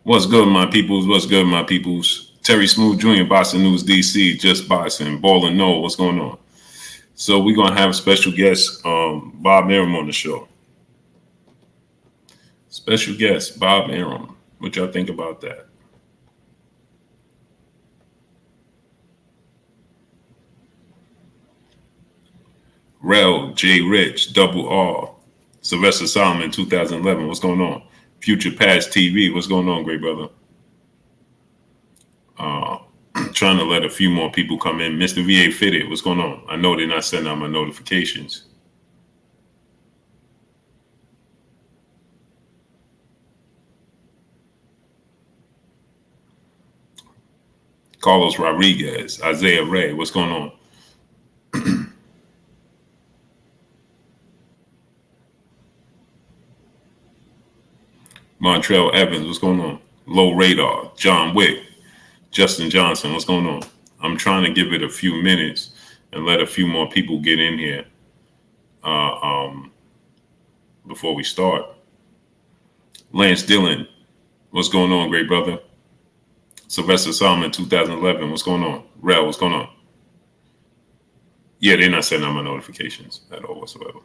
What's good, my peoples? What's good, my peoples? Terry Smooth Jr., Boston News, DC, just Boston, Ball and No. What's going on? So we're gonna have a special guest, Bob Arum, on the show. Special guest, Bob Arum. What y'all think about that? Rel, J. Rich, Double R, Sylvester Solomon, 2011. What's going on? Future Past TV. What's going on, great brother? Uh, Trying to let a few more people come in. Mr. VA Fitted. What's going on? I know they're not sending out my notifications. Carlos Rodriguez, Isaiah Ray. What's going on? Montrell Evans. What's going on? Low Radar, John Wick, Justin Johnson. What's going on? I'm trying to give it a few minutes and let a few more people get in here uh, um, before we start. Lance Dillon. What's going on, great brother? Sylvester Solomon, 2011. What's going on? Rel, what's going on? Yeah, they're not sending out my notifications at all whatsoever.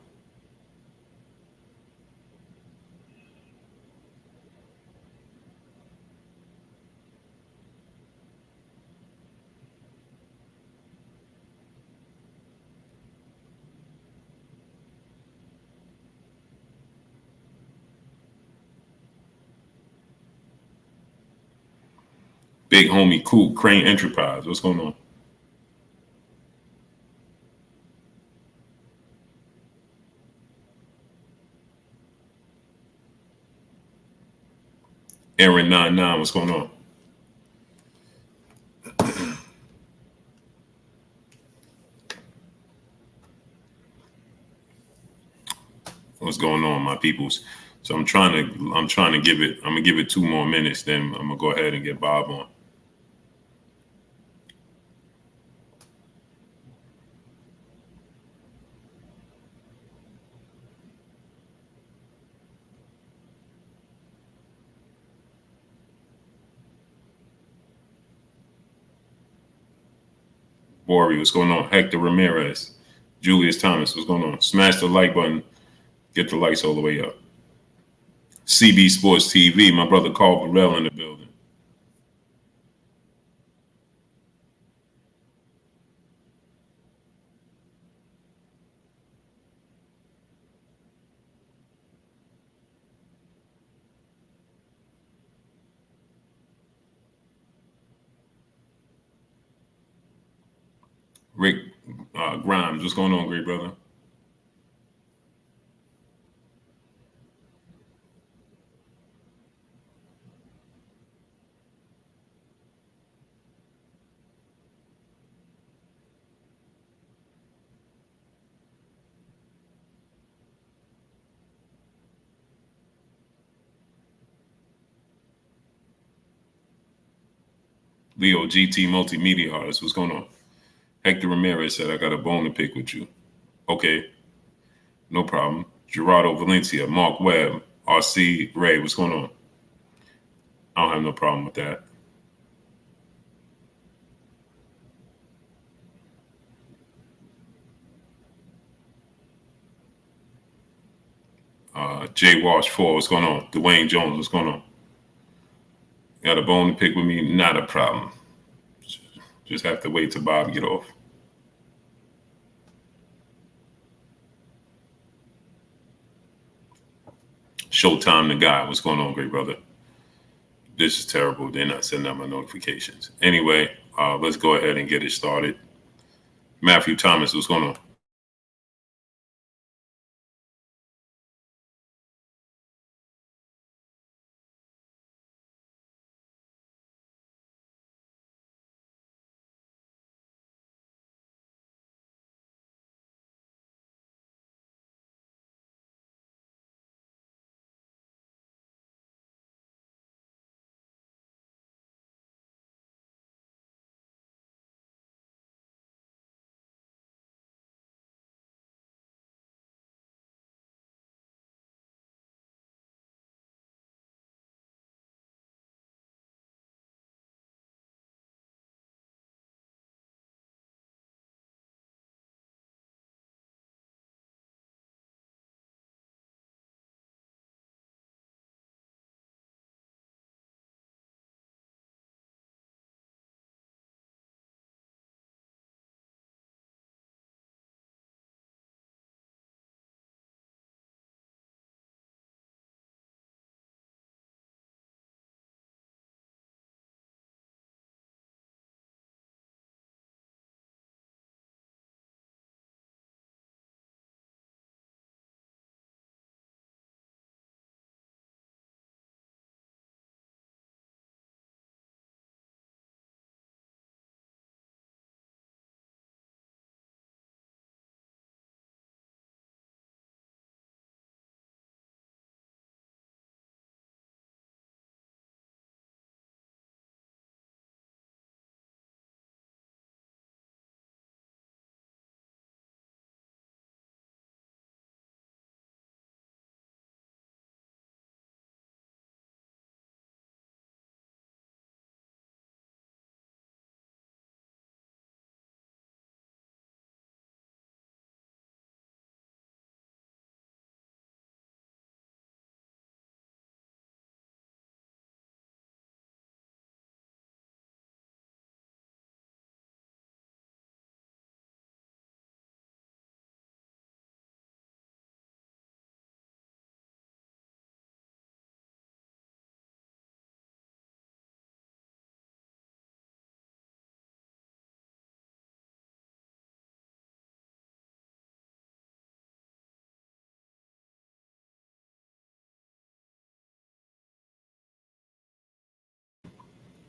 Big homie, cool, Crane Enterprise. What's going on? Aaron 99. What's going on? What's going on, my peoples? So I'm trying to give it. I'm gonna give it 2 more minutes. Then I'm gonna go ahead and get Bob on. Bori, what's going on? Hector Ramirez, Julius Thomas, what's going on? Smash the like button. Get the lights all the way up. CB Sports TV, my brother Carl Burrell in the building. Rick Grimes, what's going on, great brother? Leo GT Multimedia Artist, what's going on? Hector Ramirez said, I got a bone to pick with you. Okay, no problem. Gerardo Valencia, Mark Webb, RC Ray, what's going on? I don't have no problem with that. Jay Wash 4, what's going on? Dwayne Jones, what's going on? Got a bone to pick with me? Not a problem. Just have to wait till Bob get off. Showtime the guy, what's going on, great brother? This is terrible. They're not sending out my notifications. Anyway, let's go ahead and get it started. Matthew Thomas, what's going on?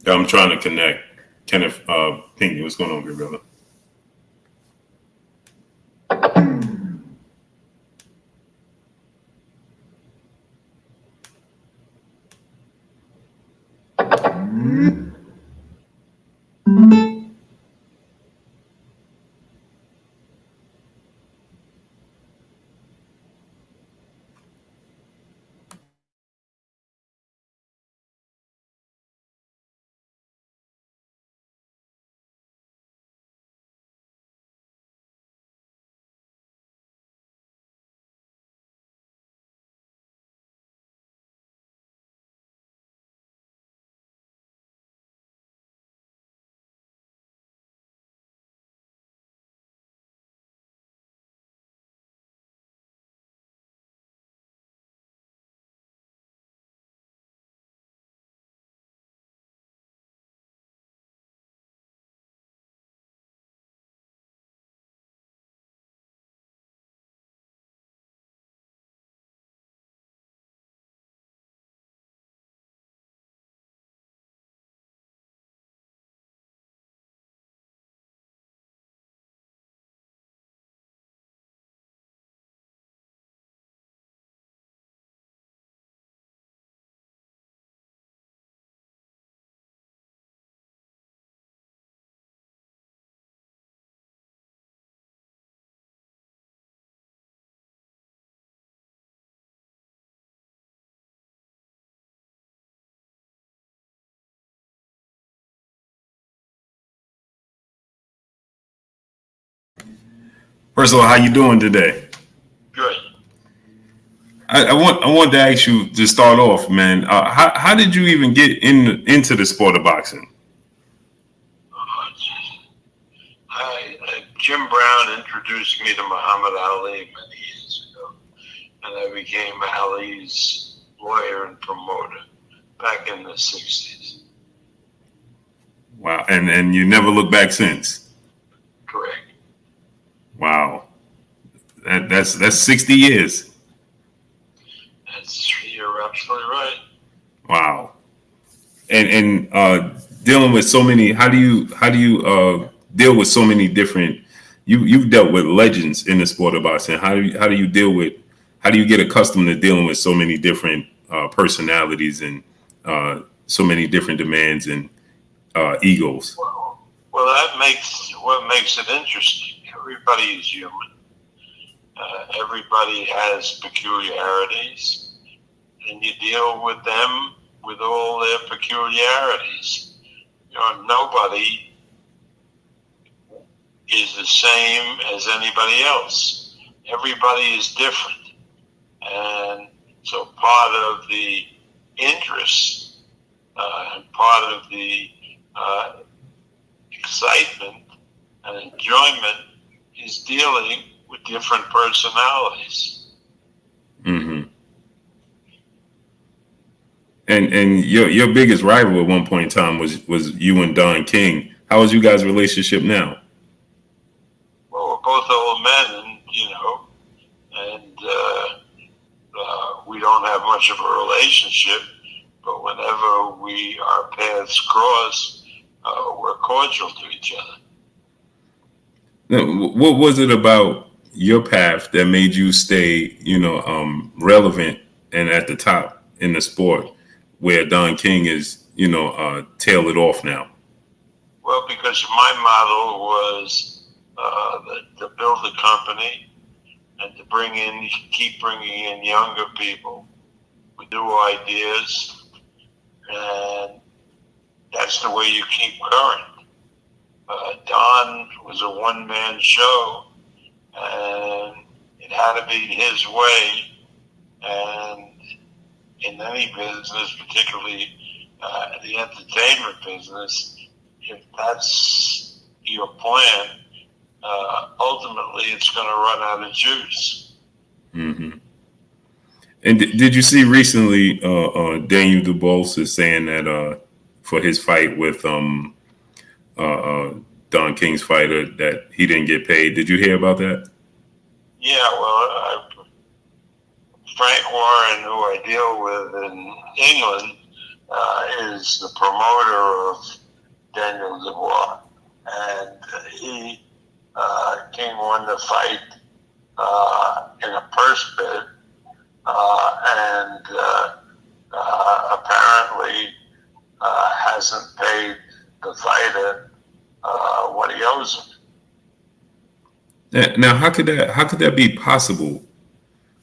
I'm trying to connect. Kenneth Pinckney, what's going on, good brother? First of all, how you doing today? Good. I want to ask you to start off, man. How did you even get into the sport of boxing? Jim Brown introduced me to Muhammad Ali many years ago, and I became Ali's lawyer and promoter back in the 60s. Wow, and you never looked back since. Correct. Wow, that's 60 years. You're absolutely right. Wow, and dealing with so many. How do you deal with so many different? You've dealt with legends in the sport of boxing. How do you deal with? How do you get accustomed to dealing with so many different personalities and so many different demands and egos? Well, that makes what makes it interesting. Everybody is human. Everybody has peculiarities, and you deal with them with all their peculiarities. Nobody is the same as anybody else. Everybody is different. And so part of the interest and part of the excitement and enjoyment is dealing with different personalities. Mm-hmm. And your biggest rival at one point in time was you and Don King. How is you guys' relationship now? Well, we're both old men, and we don't have much of a relationship. But whenever our paths cross, we're cordial to each other. Now, what was it about your path that made you stay, relevant and at the top in the sport, where Don King is, tailored off now? Well, because my model was to build a company and to keep bringing in younger people with new ideas, and that's the way you keep current. Don was a one-man show, and it had to be his way. And in any business, particularly the entertainment business, if that's your plan, ultimately it's going to run out of juice. Mm-hmm. And did you see recently Daniel Dubois is saying that for his fight with Don King's fighter that he didn't get paid? Did you hear about that? Yeah, well, Frank Warren, who I deal with in England, is the promoter of Daniel Dubois, and he won the fight in a purse bid, and apparently hasn't paid the fighter what he owes him. Now, how could that be possible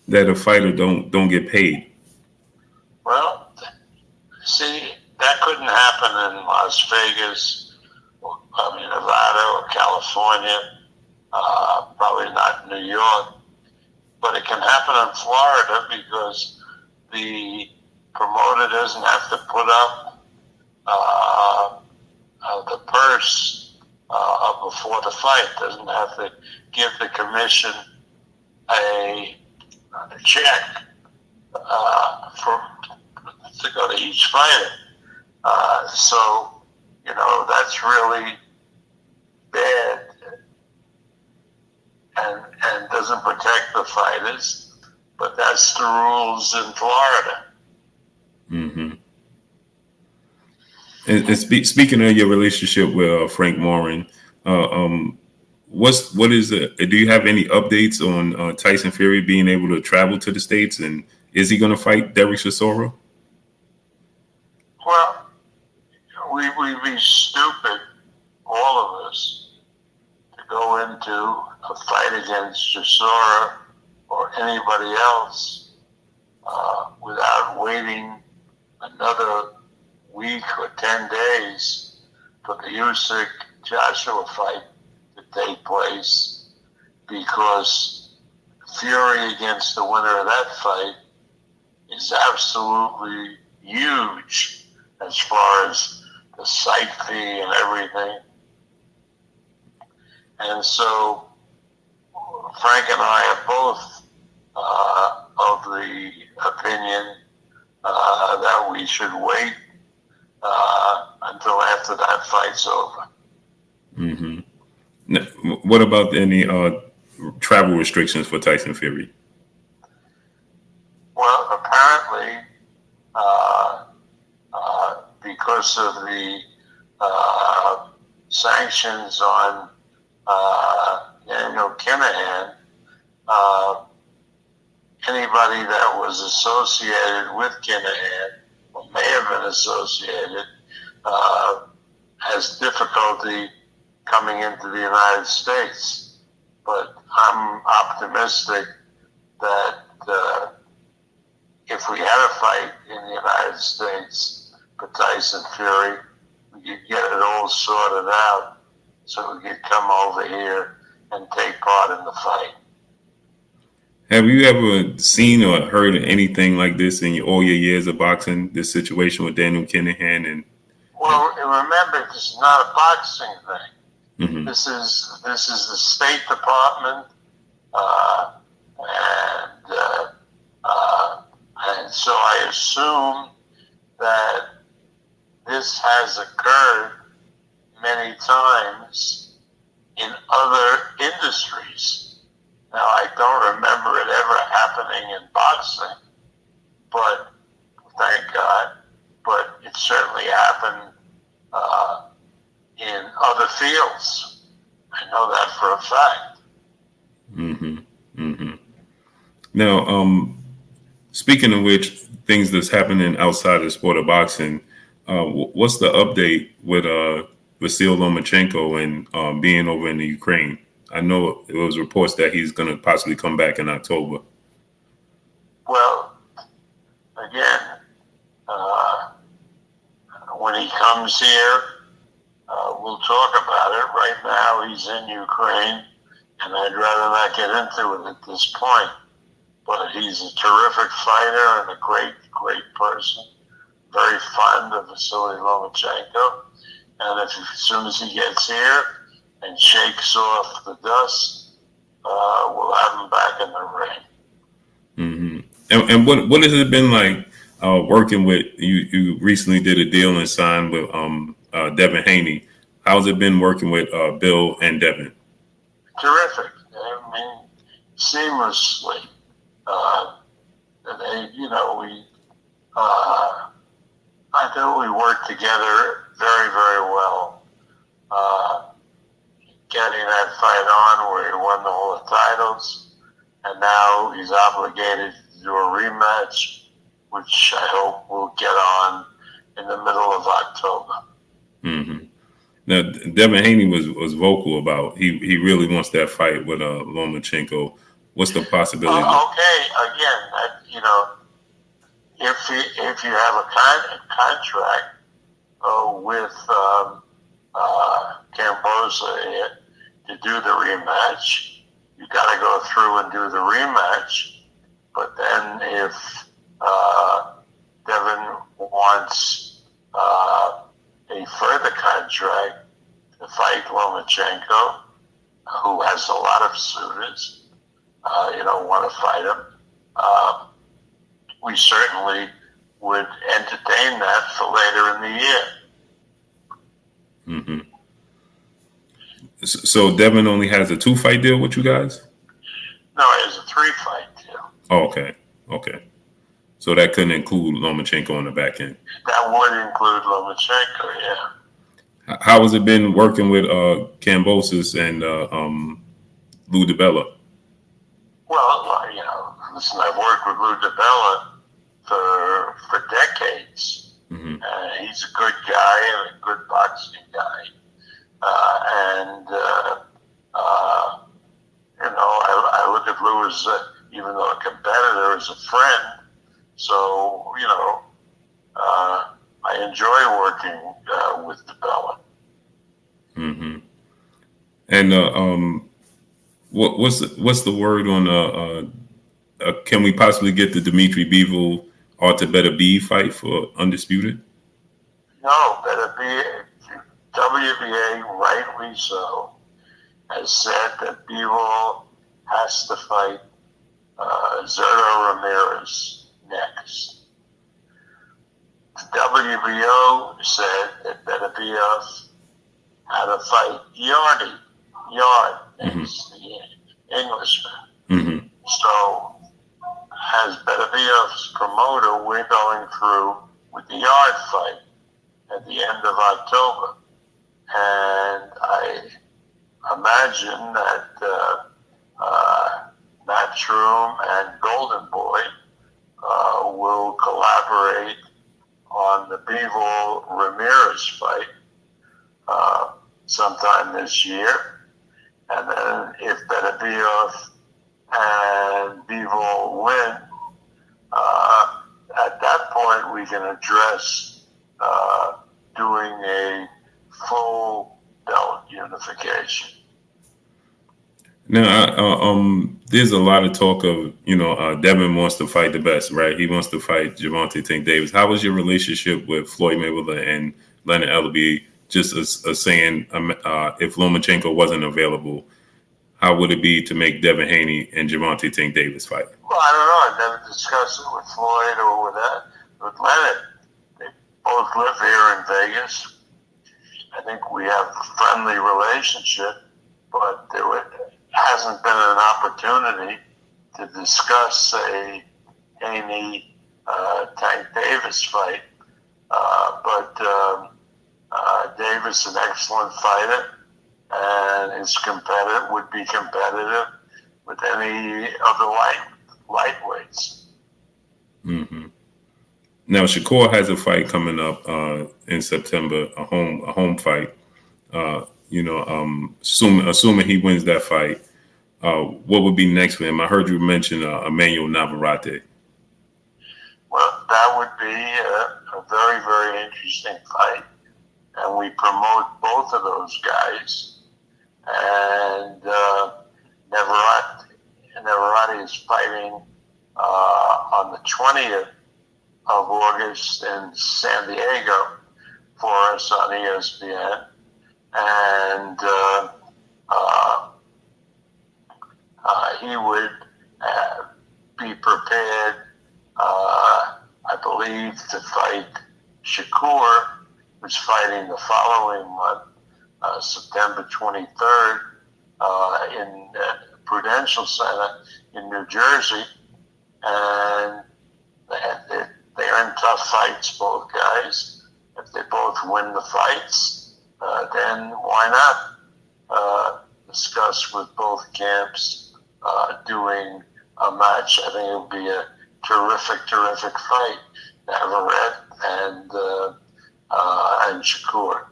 that a fighter don't get paid? Well, see, that couldn't happen in Las Vegas, Nevada or California, probably not New York, but it can happen in Florida because the promoter doesn't have to put up the purse before the fight, doesn't have to give the commission a check to go to each fighter. So, that's really bad and doesn't protect the fighters, but that's the rules in Florida. Mm-hmm. And speaking of your relationship with Frank Warren, what is it? Do you have any updates on Tyson Fury being able to travel to the States, and is he going to fight Derek Chisora? Well, we'd be stupid, all of us, to go into a fight against Chisora or anybody else without waiting another week or 10 days for the Usyk Joshua fight to take place, because Fury against the winner of that fight is absolutely huge as far as the site fee and everything. And so Frank and I are both of the opinion that we should wait until after that fight's over. Mm-hmm. Now, what about any travel restrictions for Tyson Fury? Well, apparently, because of the sanctions on Daniel Kinahan, anybody that was associated with Kinahan or may have been associated has difficulty coming into the United States. But I'm optimistic that if we had a fight in the United States for Tyson Fury, we could get it all sorted out so we could come over here and take part in the fight. Have you ever seen or heard of anything like this in all your years of boxing, this situation with Daniel Kinahan? Well, remember, this is not a boxing thing. Mm-hmm. This is the State Department, and so I assume that this has occurred many times in other industries. Now, I don't remember it ever happening in boxing, but thank God. But it certainly happened in other fields. I know that for a fact. Mm-hmm. Mm-hmm. Now, speaking of which, things that's happening outside of the sport of boxing, what's the update with Vasyl Lomachenko and being over in the Ukraine? I know it was reports that he's going to possibly come back in October. Well, again, when he comes here, we'll talk about it. Right now, he's in Ukraine, and I'd rather not get into it at this point. But he's a terrific fighter and a great, great person. Very fond of Vasily Lomachenko. And as soon as he gets here and shakes off the dust, we'll have him back in the ring. Mm-hmm. And what has it been like working with you? You recently did a deal and signed with Devin Haney. How's it been working with Bill and Devin? Terrific. I mean, seamlessly. I thought we worked together very, very well. Getting that fight on where he won all the titles, and now he's obligated to do a rematch, which I hope will get on in the middle of October. Mm-hmm. Now, Devin Haney was vocal about he really wants that fight with Lomachenko. What's the possibility? Okay, again, if you have a contract with Cambosa to do the rematch, you got to go through and do the rematch. But then if Devin wants a further contract to fight Lomachenko, who has a lot of suitors, want to fight him, we certainly would entertain that for later in the year. Mm-hmm. So Devin only has a 2-fight deal with you guys? No, it has a 3-fight deal. Oh, okay. So that couldn't include Lomachenko on the back end? That would include Lomachenko, yeah. How has it been working with Kambosos and Lou DiBella? Well, listen, I've worked with Lou DiBella for decades. Mm-hmm. He's a good guy and a good boxing guy. I look at Lou as, even though a competitor, as a friend. So, I enjoy working with DiBella. Mm-hmm. And what's the word on can we possibly get the Dimitri Bivol Artebetta B fight for Undisputed? No, better be. WBA, rightly so, has said that Bivol has to fight Zerto Ramirez next. The WBO said that Beterbiev had to fight Yard next, the Englishman. Mm-hmm. So, as Beterbiev's promoter, we're going through with the Yard fight at the end of October. And I imagine that Matchroom and Golden Boy will collaborate on the Bivol Ramirez fight sometime this year. And then if Beterbiev and Bivol win, at that point we can address doing a full belt unification. Now, there's a lot of talk of, Devin wants to fight the best, right? He wants to fight Gervonta Tank Davis. How was your relationship with Floyd Mayweather and Leonard Ellaby? Just saying, if Lomachenko wasn't available, how would it be to make Devin Haney and Gervonta Tank Davis fight? Well, I don't know. I've never discussed it with Floyd or with Leonard. They both live here in Vegas. I think we have a friendly relationship, but there hasn't been an opportunity to discuss a Haney Tank Davis fight. But Davis, an excellent fighter, and his competitor would be competitive with any of the lightweights. Mm-hmm. Now, Shakur has a fight coming up in September, a home fight. Assuming he wins that fight, what would be next for him? I heard you mention Emmanuel Navarrete. Well, that would be a very, very interesting fight, and we promote both of those guys. And Navarrete is fighting on the 20th of August in San Diego for us on ESPN. And he would be prepared, I believe, to fight Shakur, who's fighting the following month, September 23rd, in Prudential Center in New Jersey. And they're in tough fights, both guys. If they both win the fights, then why not discuss with both camps doing a match? I think it would be a terrific fight to have Red and Shakur.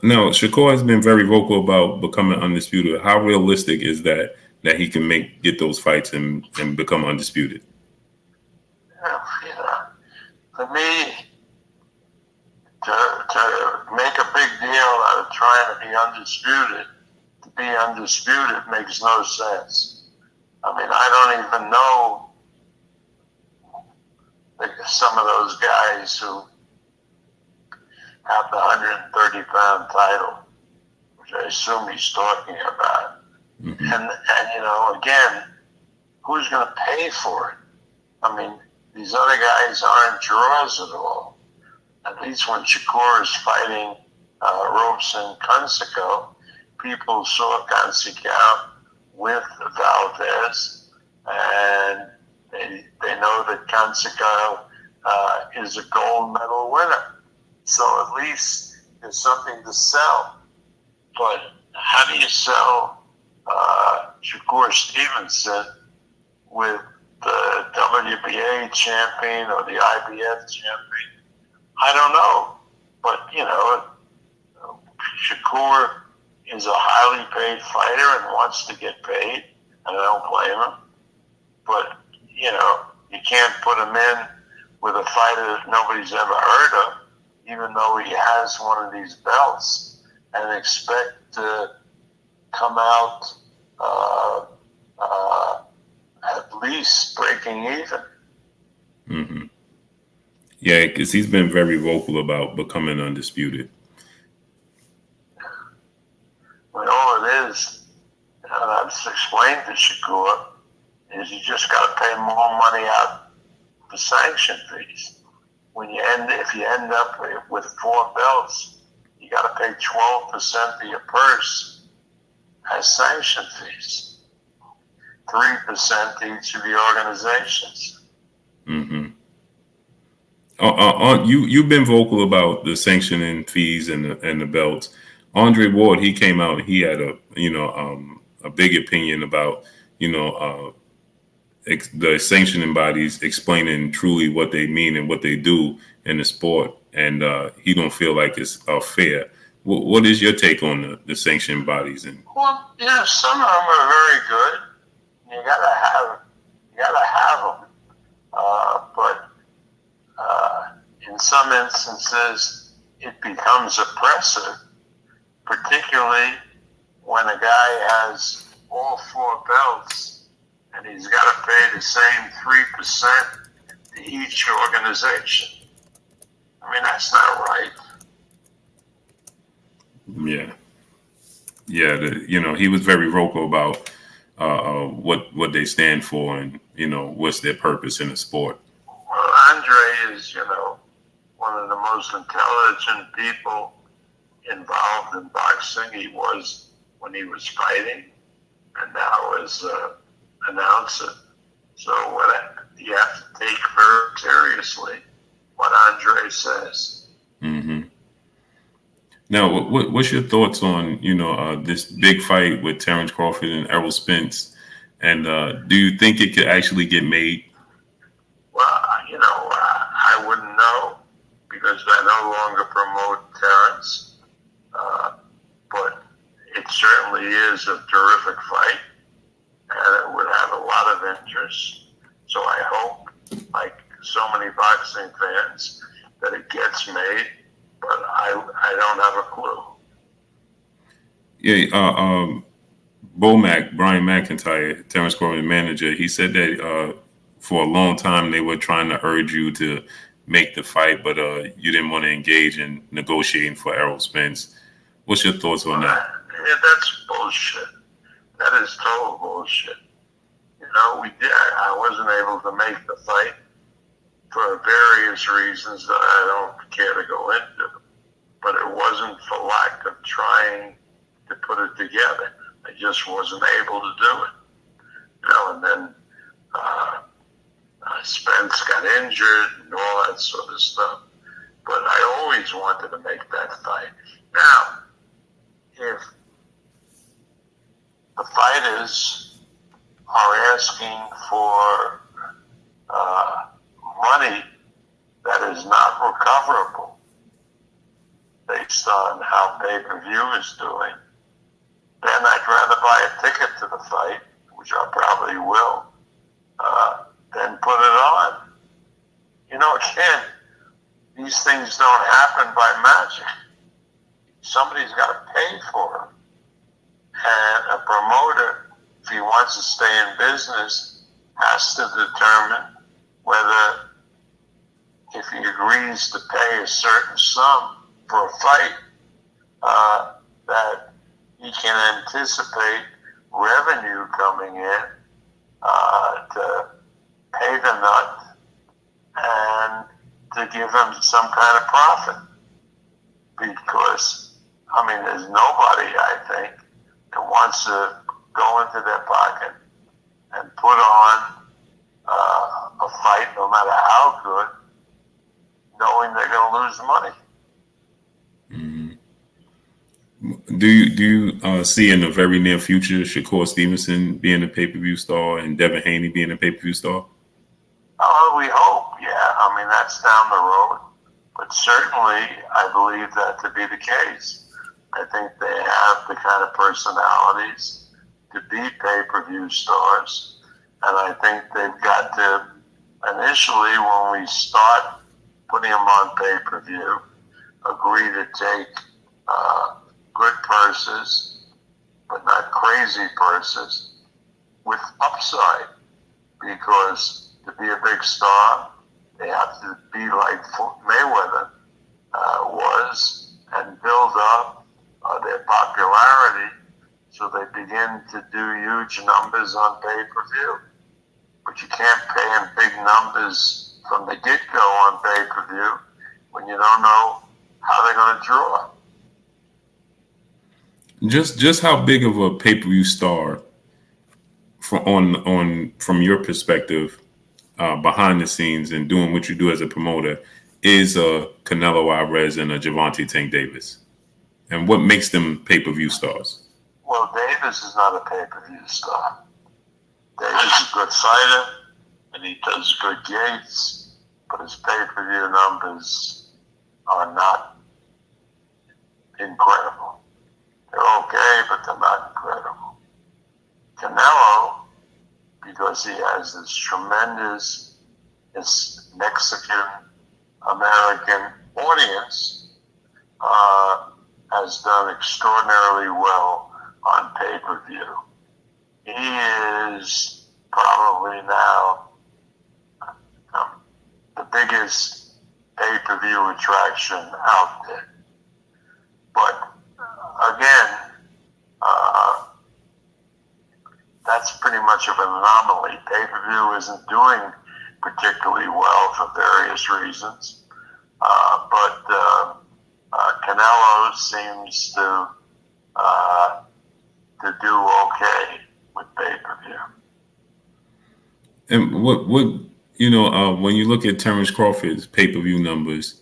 No, Shakur has been very vocal about becoming undisputed. How realistic is that he can get those fights and become undisputed? For me, to make a big deal out of trying to be undisputed makes no sense. I mean, I don't even know some of those guys who have the 130-pound title, which I assume he's talking about. Mm-hmm. And again, who's going to pay for it? I mean, these other guys aren't draws at all. At least when Shakur is fighting Robeson Conseco, people saw Conseco with Valdez, and they know that Conseco is a gold medal winner. So at least there's something to sell. But how do you sell Shakur Stevenson with the WBA champion or the IBF champion? I don't know. But, Shakur is a highly paid fighter and wants to get paid, and I don't blame him. But, you can't put him in with a fighter that nobody's ever heard of, even though he has one of these belts, and expect to come out at least breaking even. Mm-hmm. Yeah, because he's been very vocal about becoming undisputed. Well, all it is, and I've explained to Shakur, is you just got to pay more money out for sanction fees. If you end up with 4 belts, you got to pay 12% of your purse as sanction fees, 3% to each of the organizations. Mm-hmm. You've been vocal about the sanctioning fees and the belts. Andre Ward, he came out and he had a big opinion about the sanctioning bodies explaining truly what they mean and what they do in the sport, and he don't feel like it's fair. What is your take on the sanctioning bodies? Well, some of them are very good. You gotta have them, but in some instances it becomes oppressive, particularly when a guy has all 4 belts and he's got to pay the same 3% to each organization. I mean, that's not right. Yeah. He was very vocal about what they stand for and what's their purpose in the sport. Well, Andre is one of the most intelligent people involved in boxing. He was when he was fighting, and now as announcer. So you have to take very seriously what Andre says. Mm-hmm. Now, what's your thoughts on this big fight with Terrence Crawford and Errol Spence? And do you think it could actually get made? Well, I wouldn't know because I no longer promote Terrence. But it certainly is a terrific fight, and it would have a lot of interest. So I hope, like so many boxing fans, that it gets made. But I don't have a clue. Yeah, Brian McIntyre, Terrence Crawford's manager, he said that for a long time they were trying to urge you to make the fight, but you didn't want to engage in negotiating for Errol Spence. What's your thoughts on that? Yeah, that's bullshit. That is total bullshit. I wasn't able to make the fight for various reasons that I don't care to go into. But it wasn't for lack of trying to put it together. I just wasn't able to do it. And then Spence Brooks got injured and all that sort of stuff. But I always wanted to make that fight. Now, if the fighters are asking for money that is not recoverable based on how pay-per-view is doing, then I'd rather buy a ticket to the fight, which I probably will, than put it on. You know, again, these things don't happen by magic. Somebody's got to pay for them. And a promoter, if he wants to stay in business, has to determine whether, if he agrees to pay a certain sum for a fight, that he can anticipate revenue coming in to pay the nut and to give him some kind of profit. Because, I mean, there's nobody, I think, that wants to go into their pocket and put on a fight, no matter how good, knowing they're going to lose money. Do you see in the very near future Shakur Stevenson being a pay-per-view star and Devin Haney being a pay-per-view star? We hope, yeah. I mean, that's down the road. But certainly, I believe that to be the case. I think they have the kind of personalities to be pay-per-view stars. And I think they've got to, initially, when we start putting them on pay-per-view, agree to take good purses, but not crazy purses, with upside. Because to be a big star, they have to be like Mayweather was and build up their popularity so they begin to do huge numbers on pay-per-view. But you can't pay in big numbers from the get-go on pay-per-view when you don't know how they're going to draw. Just how big of a pay-per-view star, from your perspective, behind the scenes and doing what you do as a promoter, is Canelo Alvarez and a Gervonta Tank Davis? And what makes them pay-per-view stars? Well, Davis is not a pay-per-view star. Davis is a good fighter, and he does good gigs, but his pay-per-view numbers are not incredible. They're okay, but they're not incredible. Canelo, because he has this tremendous Mexican-American audience, has done extraordinarily well on pay-per-view. He is probably now the biggest pay-per-view attraction out there. But again, that's pretty much of an anomaly. Pay-per-view isn't doing particularly well for various reasons. But Canelo seems to do okay with pay-per-view. And what when you look at Terrence Crawford's pay-per-view numbers,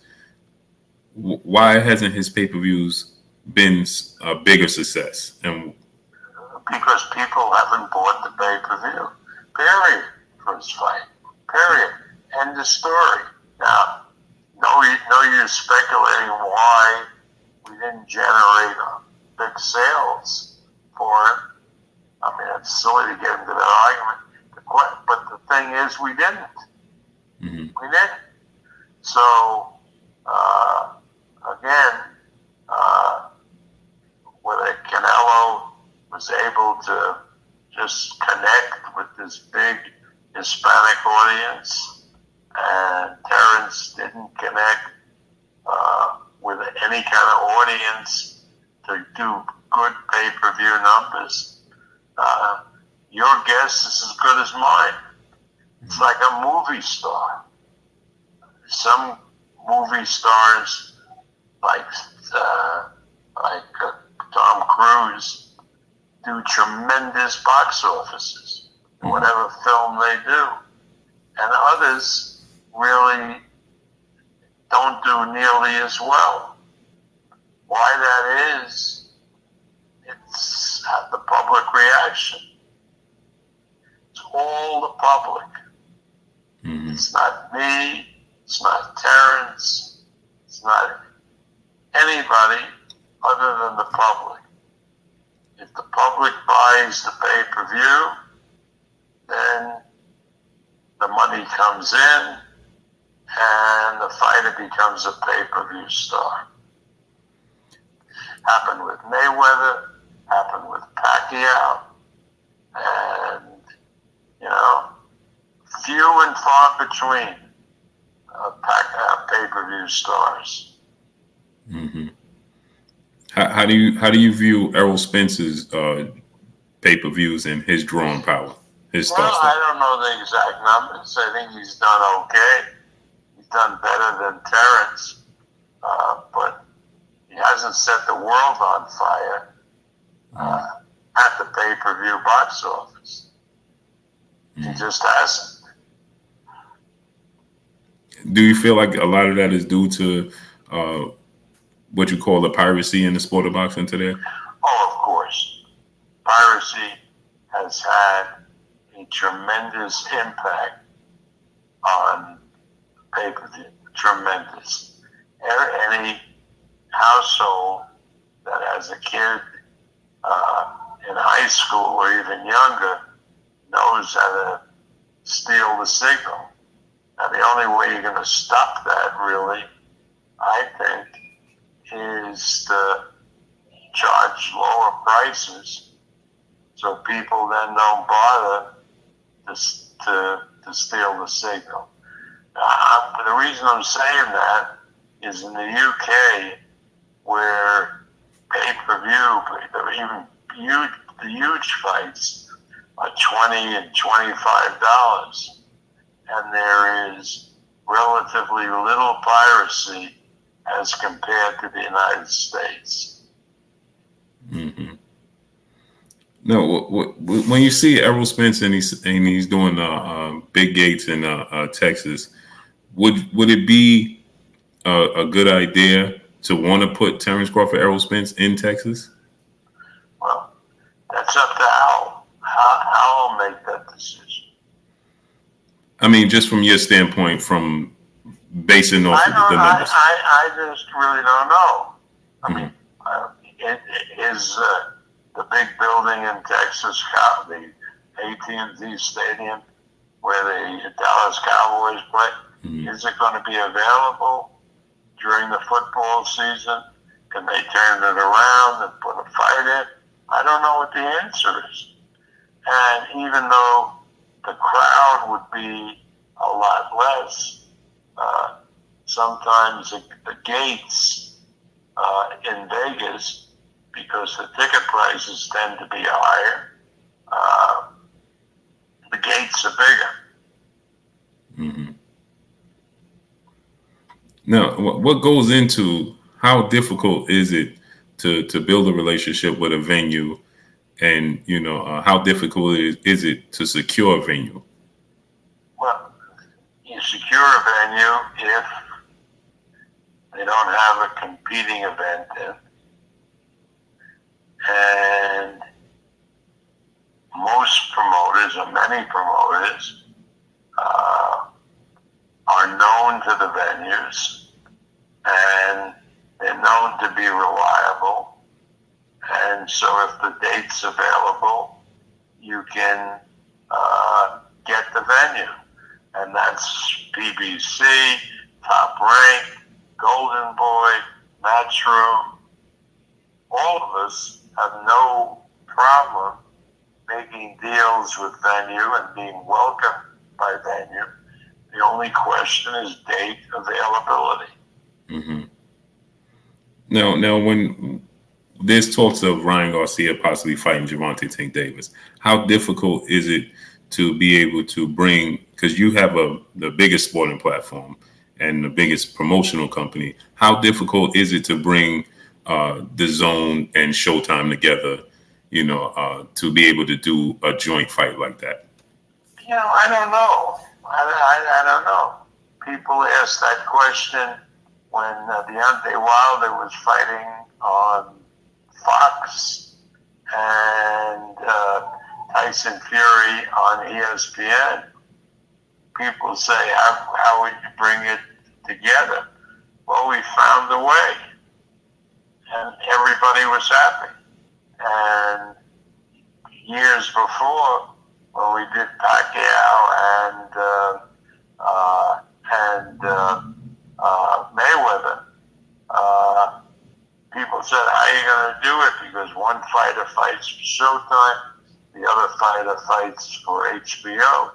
why hasn't his pay-per-views been a bigger success? And because people haven't bought the pay-per-view, period, for his fight, period. End of story. Now, no use speculating why we didn't generate big sales for him. I mean, it's silly to get into that argument. But the thing is, we didn't. Mm-hmm. We didn't. So, again, whether Canelo was able to just connect with this big Hispanic audience, and Terrence didn't connect with any kind of audience to do good pay-per-view numbers, your guess is as good as mine. It's like a movie star. Some movie stars, like Tom Cruise, do tremendous box offices in whatever film they do. And others really don't do nearly as well. Why that is, it's the public reaction. It's all the public. Mm-hmm. It's not me. It's not Terrence. It's not anybody other than the public. If the public buys the pay-per-view, then the money comes in and the fighter becomes a pay-per-view star. Happened with Mayweather, happened with Pacquiao, and, few and far between pay-per-view stars. Mm-hmm. How do you view Errol Spence's pay-per-views and his drawing power, his star stuff? I don't know the exact numbers. I think he's done okay. He's done better than Terrence, but he hasn't set the world on fire at the pay-per-view box office. He just hasn't. Do you feel like a lot of that is due to what you call the piracy in the sport of boxing today? Oh, of course. Piracy has had a tremendous impact on pay-per-view. Tremendous. Any household that has a kid in high school or even younger knows how to steal the signal. Now, the only way you're going to stop that, really, I think, is to charge lower prices so people then don't bother to steal the signal. The reason I'm saying that is in the UK, where pay-per-view, even the huge fights are $20 and $25, and there is relatively little piracy as compared to the United States. Mm-hmm. No, when you see Errol Spence and he's doing big gates in Texas, would it be a good idea to want to put Terrence Crawford, Errol Spence in Texas? Well, that's up to Al. Al will make that decision. I mean, just from your standpoint, from basing off of the numbers. I just really don't know. I mean, is the big building in Texas, the AT&T Stadium, where the Dallas Cowboys play, is it going to be available during the football season? Can they turn it around and put a fight in? I don't know what the answer is. And even though the crowd would be a lot less, sometimes the gates in Vegas, because the ticket prices tend to be higher, the gates are bigger. Mm-hmm. Now, what goes into how difficult is it to build a relationship with a venue, and how difficult is it to secure a venue? Well, you secure a venue if they don't have a competing event in, and most promoters, or many promoters, are known to the venues, and they're known to be reliable. And so if the date's available, you can get the venue. And that's BBC, Top Rank, Golden Boy, Matchroom. All of us have no problem making deals with venue and being welcomed by venue. The only question is date availability. Mm-hmm. Now, when there's talks of Ryan Garcia possibly fighting Gervonta Tank Davis, how difficult is it to be able to bring, because you have the biggest sporting platform and the biggest promotional company, how difficult is it to bring the Zone and Showtime together, to be able to do a joint fight like that? I don't know. I don't know. people asked that question when Deontay Wilder was fighting on Fox and Tyson Fury on ESPN. People say, how would you bring it together? Well, we found a way, and everybody was happy. And years before, when we did Pacquiao and Mayweather, people said, how are you going to do it? Because one fighter fights for Showtime, the other fighter fights for HBO.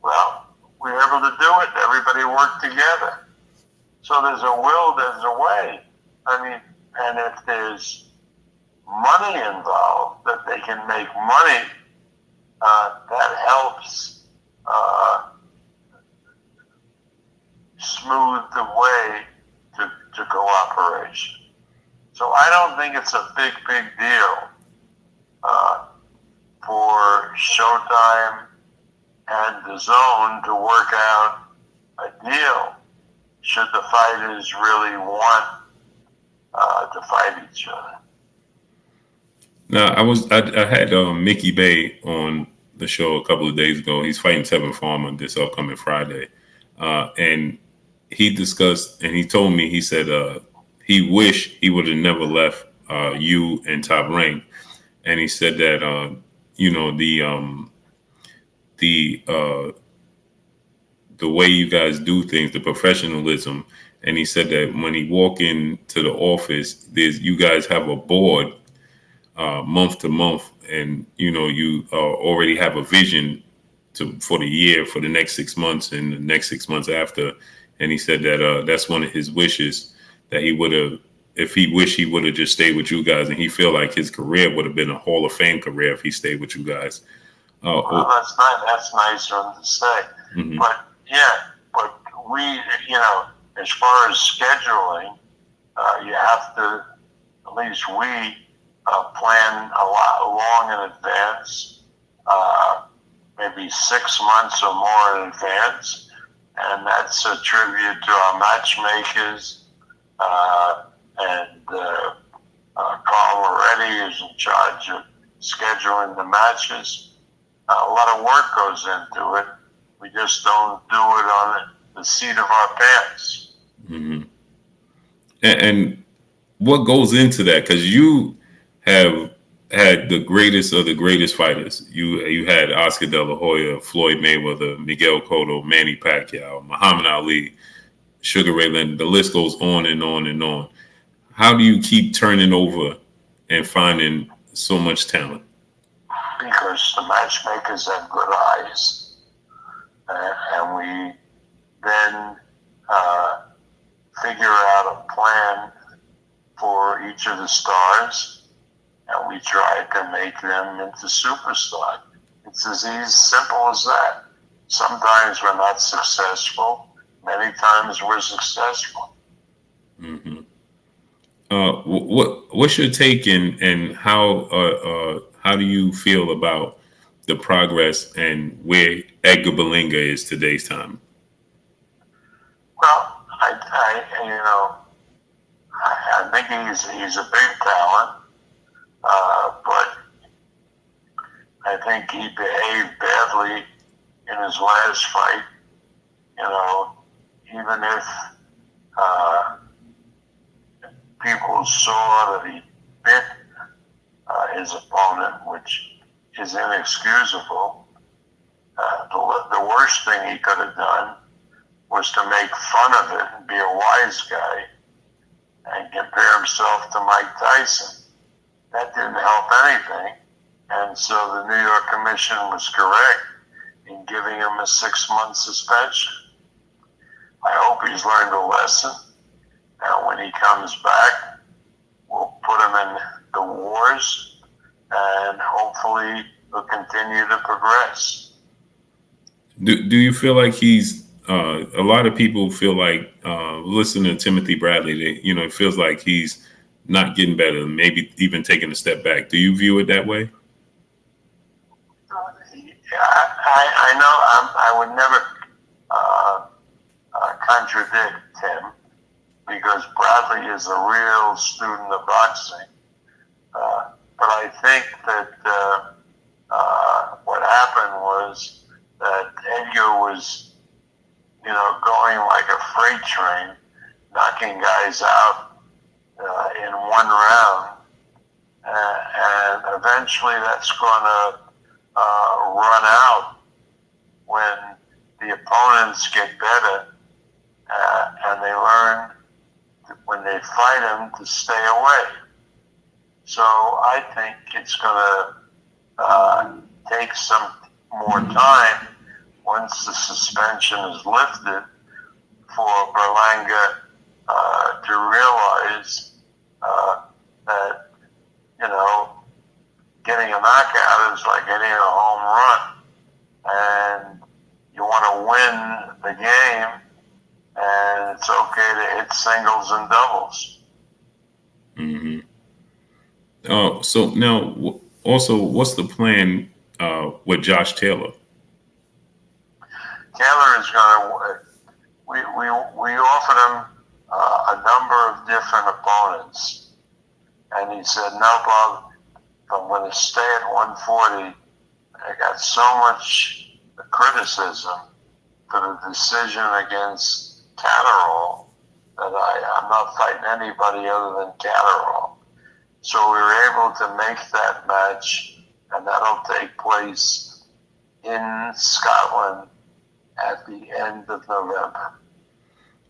Well, we were able to do it. Everybody worked together. So there's a will, there's a way. I mean, and if there's money involved, that they can make money, that helps smooth the way to cooperation. So I don't think it's a big deal for Showtime and the Zone to work out a deal should the fighters really want to fight each other. Now, I had Mickey Bay on the show a couple of days ago. He's fighting Tevin Farmer this upcoming Friday, and he discussed and he told me, he said he wished he would have never left you and Top Rank, and he said that the way you guys do things, the professionalism, and he said that when he walk into the office, you guys have a board month to month, and you already have a vision for the year, for the next 6 months and the next 6 months after. And he said that that's one of his wishes, that he would have, if he wished he would have just stayed with you guys, and he feel like his career would have been a Hall of Fame career if he stayed with you guys. Well, that's nice. That's nice for him to say. Mm-hmm. But we, as far as scheduling, you have to, at least we, plan a lot long in advance, maybe 6 months or more in advance, and that's a tribute to our matchmakers. And Carl Moretti is in charge of scheduling the matches. A lot of work goes into it. We just don't do it on the seat of our pants. Mm-hmm. And what goes into that? Because you have had the greatest of the greatest fighters. You had Oscar De La Hoya, Floyd Mayweather, Miguel Cotto, Manny Pacquiao, Muhammad Ali, Sugar Ray Leonard. The list goes on and on and on. How do you keep turning over and finding so much talent? Because the matchmakers have good eyes, and we then figure out a plan for each of the stars, and we try to make them into superstars. It's as simple as that. Sometimes we're not successful. Many times we're successful. Mm-hmm. What's your take and how do you feel about the progress and where Edgar Berlanga is today's time? Well, I think he's a big talent, but I think he behaved badly in his last fight. Even if people saw that he bit his opponent, which is inexcusable, the worst thing he could have done was to make fun of it and be a wise guy and compare himself to Mike Tyson. That didn't help anything, and so the New York Commission was correct in giving him a 6-month suspension. I hope he's learned a lesson, and when he comes back, we'll put him in the wars, and hopefully he'll continue to progress. Do you feel like he's a lot of people feel like listening to Timothy Bradley, it feels like he's not getting better, maybe even taking a step back. Do you view it that way? I know I would never contradict him because Bradley is a real student of boxing. But I think that what happened was that Edgar was, going like a freight train, knocking guys out in one round. And eventually that's going to run out when the opponents get better and they learn when they fight him to stay away. So I think it's going to take some more time once the suspension is lifted for Berlanga to realize that, getting a knockout is like getting a home run. And you want to win the game, and it's okay to hit singles and doubles. Mm-hmm. So now, also, what's the plan with Josh Taylor? Taylor is going to. We offered him a number of different opponents, and he said, "No, Bob, I'm going to stay at 140. I got so much criticism for the decision against Catterall that I'm not fighting anybody other than Catterall." So we were able to make that match, and that'll take place in Scotland at the end of November.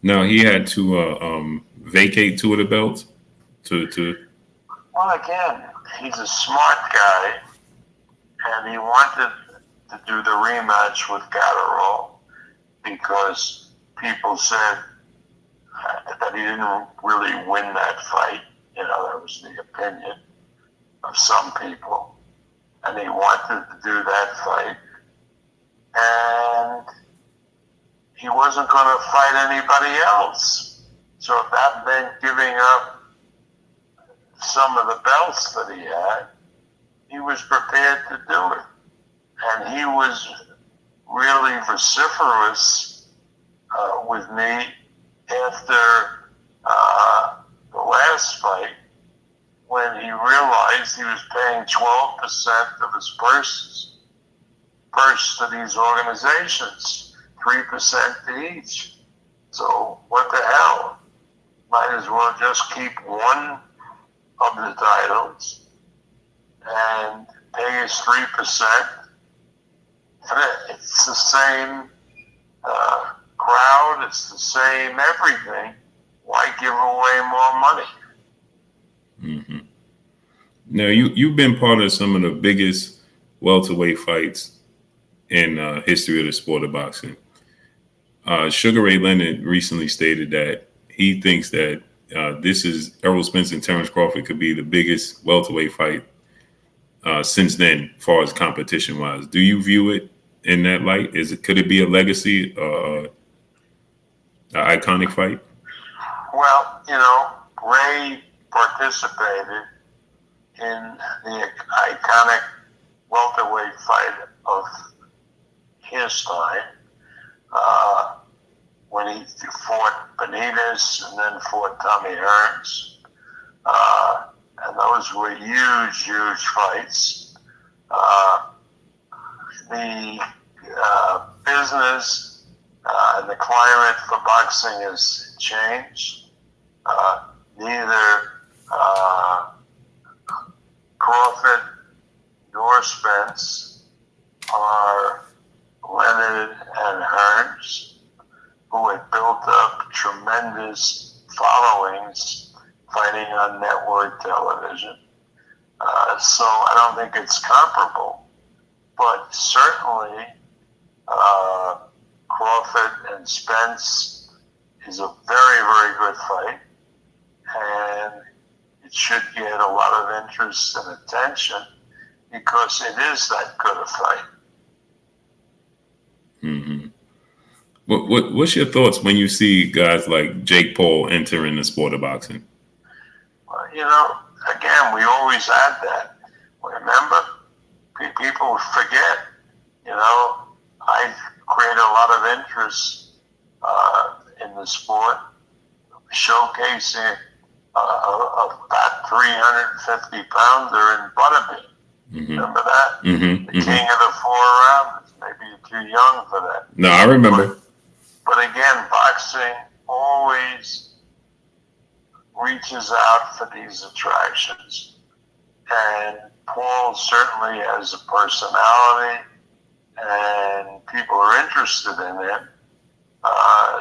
Now, he had to vacate two of the belts to. Well, again, he's a smart guy, and he wanted to do the rematch with Catterall because people said that he didn't really win that fight. That was the opinion of some people. And he wanted to do that fight. And he wasn't going to fight anybody else. So if that meant giving up some of the belts that he had, he was prepared to do it. And he was really vociferous with me after the last fight, when he realized he was paying 12% of his purse to these organizations, 3% to each. So what the hell? Might as well just keep one of the titles and pay his 3%. And it's the same crowd, it's the same everything. Why give away more money? Mm-hmm. Now, you've been part of some of the biggest welterweight fights in history of the sport of boxing. Sugar Ray Leonard recently stated that he thinks that this is Errol Spence and Terrence Crawford could be the biggest welterweight fight since then, as far as competition wise. Do you view it in that light? Could it be a legacy, an iconic fight? Well, Ray participated in the iconic welterweight fight of his time when he fought Benitez and then fought Tommy Hearns. And those were huge fights. The business and the climate for boxing has changed. Neither Crawford nor Spence are Leonard and Hearns, who had built up tremendous followings fighting on network television. So I don't think it's comparable. But certainly Crawford and Spence is a very good fight. And it should get a lot of interest and attention because it is that good a fight. Mm-hmm. What's your thoughts when you see guys like Jake Paul entering the sport of boxing? Well, again, we always had that. Remember, people forget. I created a lot of interest in the sport, showcasing about 350 pounder in Butterbean. Mm-hmm. Remember that? Mm-hmm. The king of the 4 rounders. Maybe you're too young for that. No, I remember. But again, boxing always reaches out for these attractions. And Paul certainly has a personality, and people are interested in it,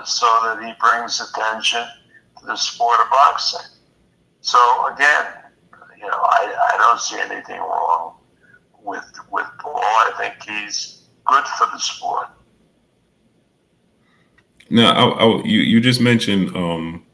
so that he brings attention to the sport of boxing. So again, I don't see anything wrong with Paul. I think he's good for the sport. Now, you just mentioned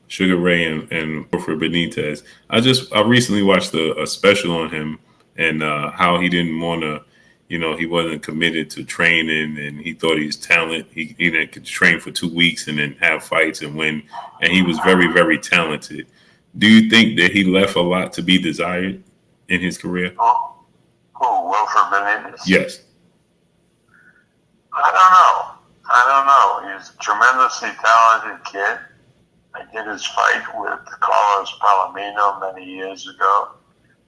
Sugar Ray and Wilford Benitez. I recently watched a special on him and how he didn't want to, he wasn't committed to training, and he thought he's talent. He could train for 2 weeks and then have fights and win, and he was very, very talented. Do you think that he left a lot to be desired in his career? Who, Wilford Benitez? Yes. I don't know. He's a tremendously talented kid. I did his fight with Carlos Palomino many years ago,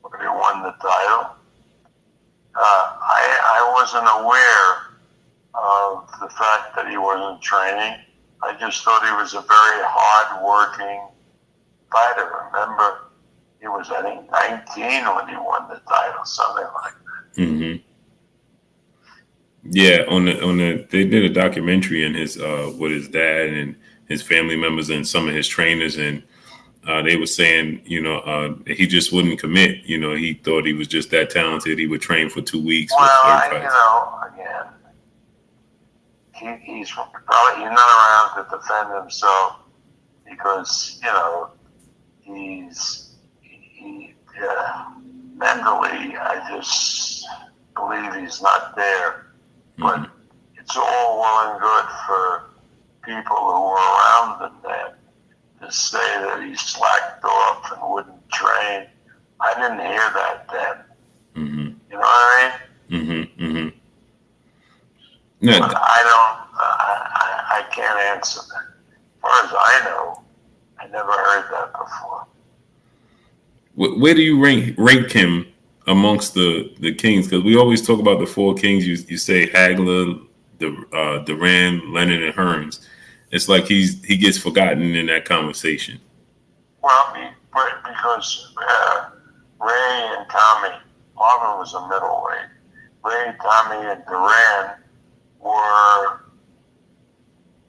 where he won the title. I wasn't aware of the fact that he wasn't training. I just thought he was a very hard-working fighter. Remember, he was, I think, 19 when he won the title, something like that. Mm-hmm. Yeah, they did a documentary in his with his dad and his family members and some of his trainers, and they were saying, he just wouldn't commit. He thought he was just that talented. He would train for 2 weeks. Well, again, he's probably not around to defend himself because he mentally, I just believe he's not there. Mm-hmm. But it's all well and good for people who were around him then to say that he slacked off and wouldn't train. I didn't hear that then. Mm-hmm. You know what I mean? Mm-hmm. Mm-hmm. No, but I can't answer that. As far as I know, I never heard that before. Where do you rank him amongst the kings? Because we always talk about the 4 kings. You say Hagler, Duran, Leonard, and Hearns. It's like he gets forgotten in that conversation. Well, because Ray and Tommy, Marvin was a middleweight. Ray, Tommy, and Duran were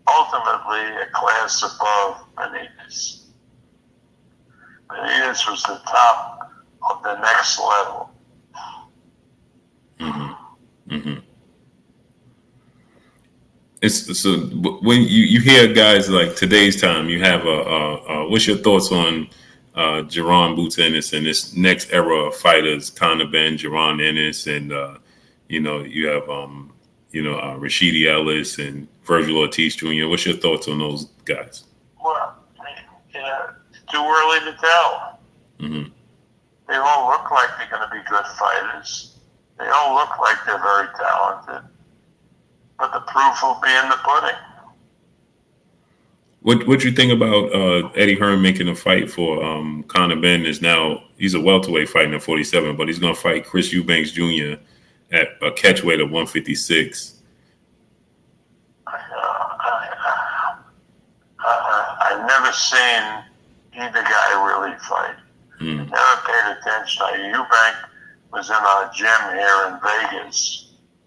ultimately a class above Benitez. Benitez was the top of the next level. Mm-hmm. Mm-hmm. So when you hear guys like today's time, you have what's your thoughts on Jaron Boots Ennis and this next era of fighters, Conor Benn, Jaron Ennis, and you have Rashidi Ellis and Virgil Ortiz Jr. What's your thoughts on those guys? Well, it's too early to tell. Mm-hmm. They all look like they're going to be good fighters. They all look like they're very talented. But the proof will be in the pudding. What you think about Eddie Hearn making a fight for Conor Benn? He's a welterweight fighting at 47, but he's going to fight Chris Eubanks Jr. at a catchweight of 156. I've never seen either guy really fight. Never paid attention. Eubank was in our gym here in Vegas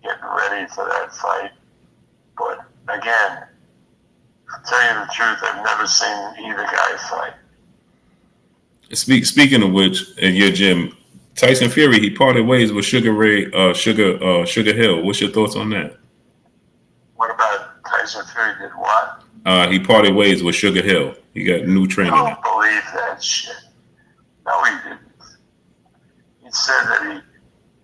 getting ready for that fight. But again, to tell you the truth, I've never seen either guy fight. Speaking of which, at your gym, Tyson Fury, he parted ways with Sugar Hill. What's your thoughts on that? What about Tyson Fury did what? He parted ways with Sugar Hill. He got new training. I don't believe that shit. No, he didn't. He said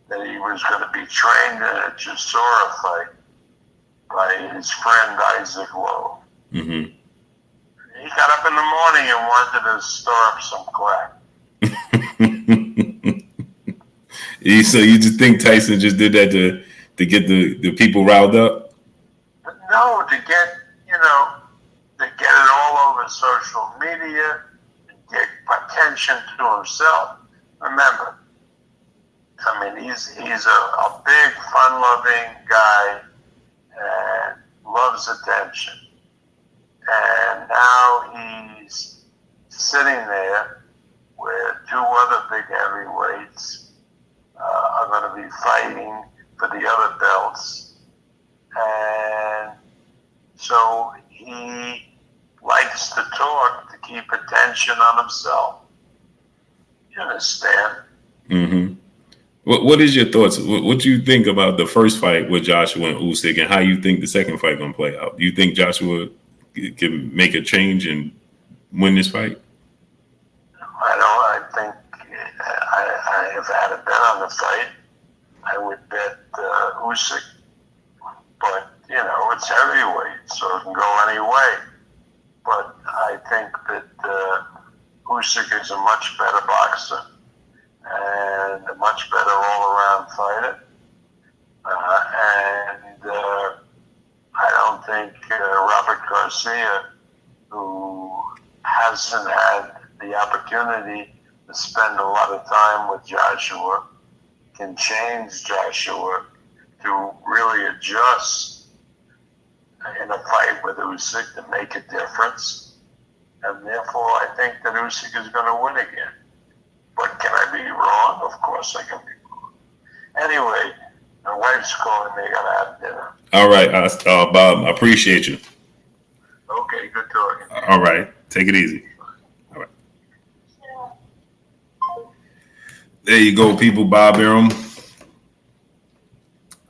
that he was going to be trained in a Chisora fight by his friend Isaac Lowe. Mm-hmm. He got up in the morning and wanted to stir up some crap. So you just think Tyson just did that to get the people riled up? No, to get, they get it all over social media and get attention to himself. Remember, I mean, he's a big, fun-loving guy and loves attention. And now he's sitting there where two other big heavyweights are going to be fighting for the other belts. And so he likes to talk to keep attention on himself. You understand? Mm-hmm. What is your thoughts? What do you think about the first fight with Joshua and Usyk, and how you think the second fight gonna play out? Do you think Joshua can make a change and win this fight? I think if I had a bet on the fight, I would bet Usyk. But it's heavyweight, so it can go any way. But I think that Usyk is a much better boxer and a much better all-around fighter. And I don't think Robert Garcia, who hasn't had the opportunity to spend a lot of time with Joshua, can change Joshua to really adjust in a fight with Usyk to make a difference. And therefore, I think that Usyk is going to win again. But can I be wrong? Of course I can be wrong. Anyway, my wife's calling me. I got to have dinner. All right, Bob, I appreciate you. Okay, good talking. All right, take it easy. All right. There you go, people. Bob Arum.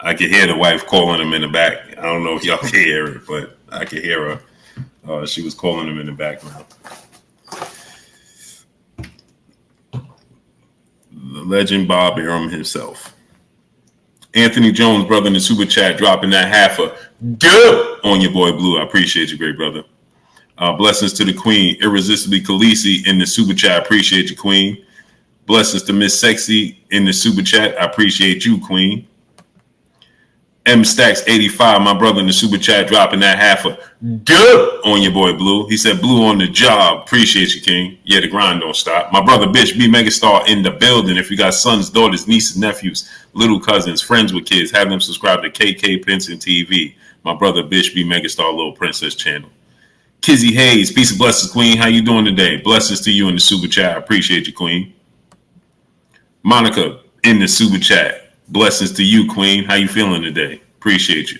I can hear the wife calling him in the back. I don't know if y'all can hear it, but I can hear her. She was calling him in the background. The legend Bob Arum himself. Anthony Jones, brother, in the super chat, dropping that half a dub on your boy Blue. I appreciate you, great brother. Blessings to the Queen, Irresistibly Khaleesi in the super chat. I appreciate you, Queen. Blessings to Miss Sexy in the super chat. I appreciate you, Queen. M Stacks 85, my brother in the super chat, dropping that half a dub on your boy Blue. He said, Blue on the job. Appreciate you, King. Yeah, the grind don't stop. My brother Bitch B Megastar in the building. If you got sons, daughters, nieces, nephews, little cousins, friends with kids, have them subscribe to KK Pinson TV. My brother Bitch B Megastar Little Princess channel. Kizzy Hayes, peace and blessings, Queen. How you doing today? Blessings to you in the super chat. I appreciate you, Queen. Monica in the super chat. Blessings to you, Queen. How you feeling today? Appreciate you.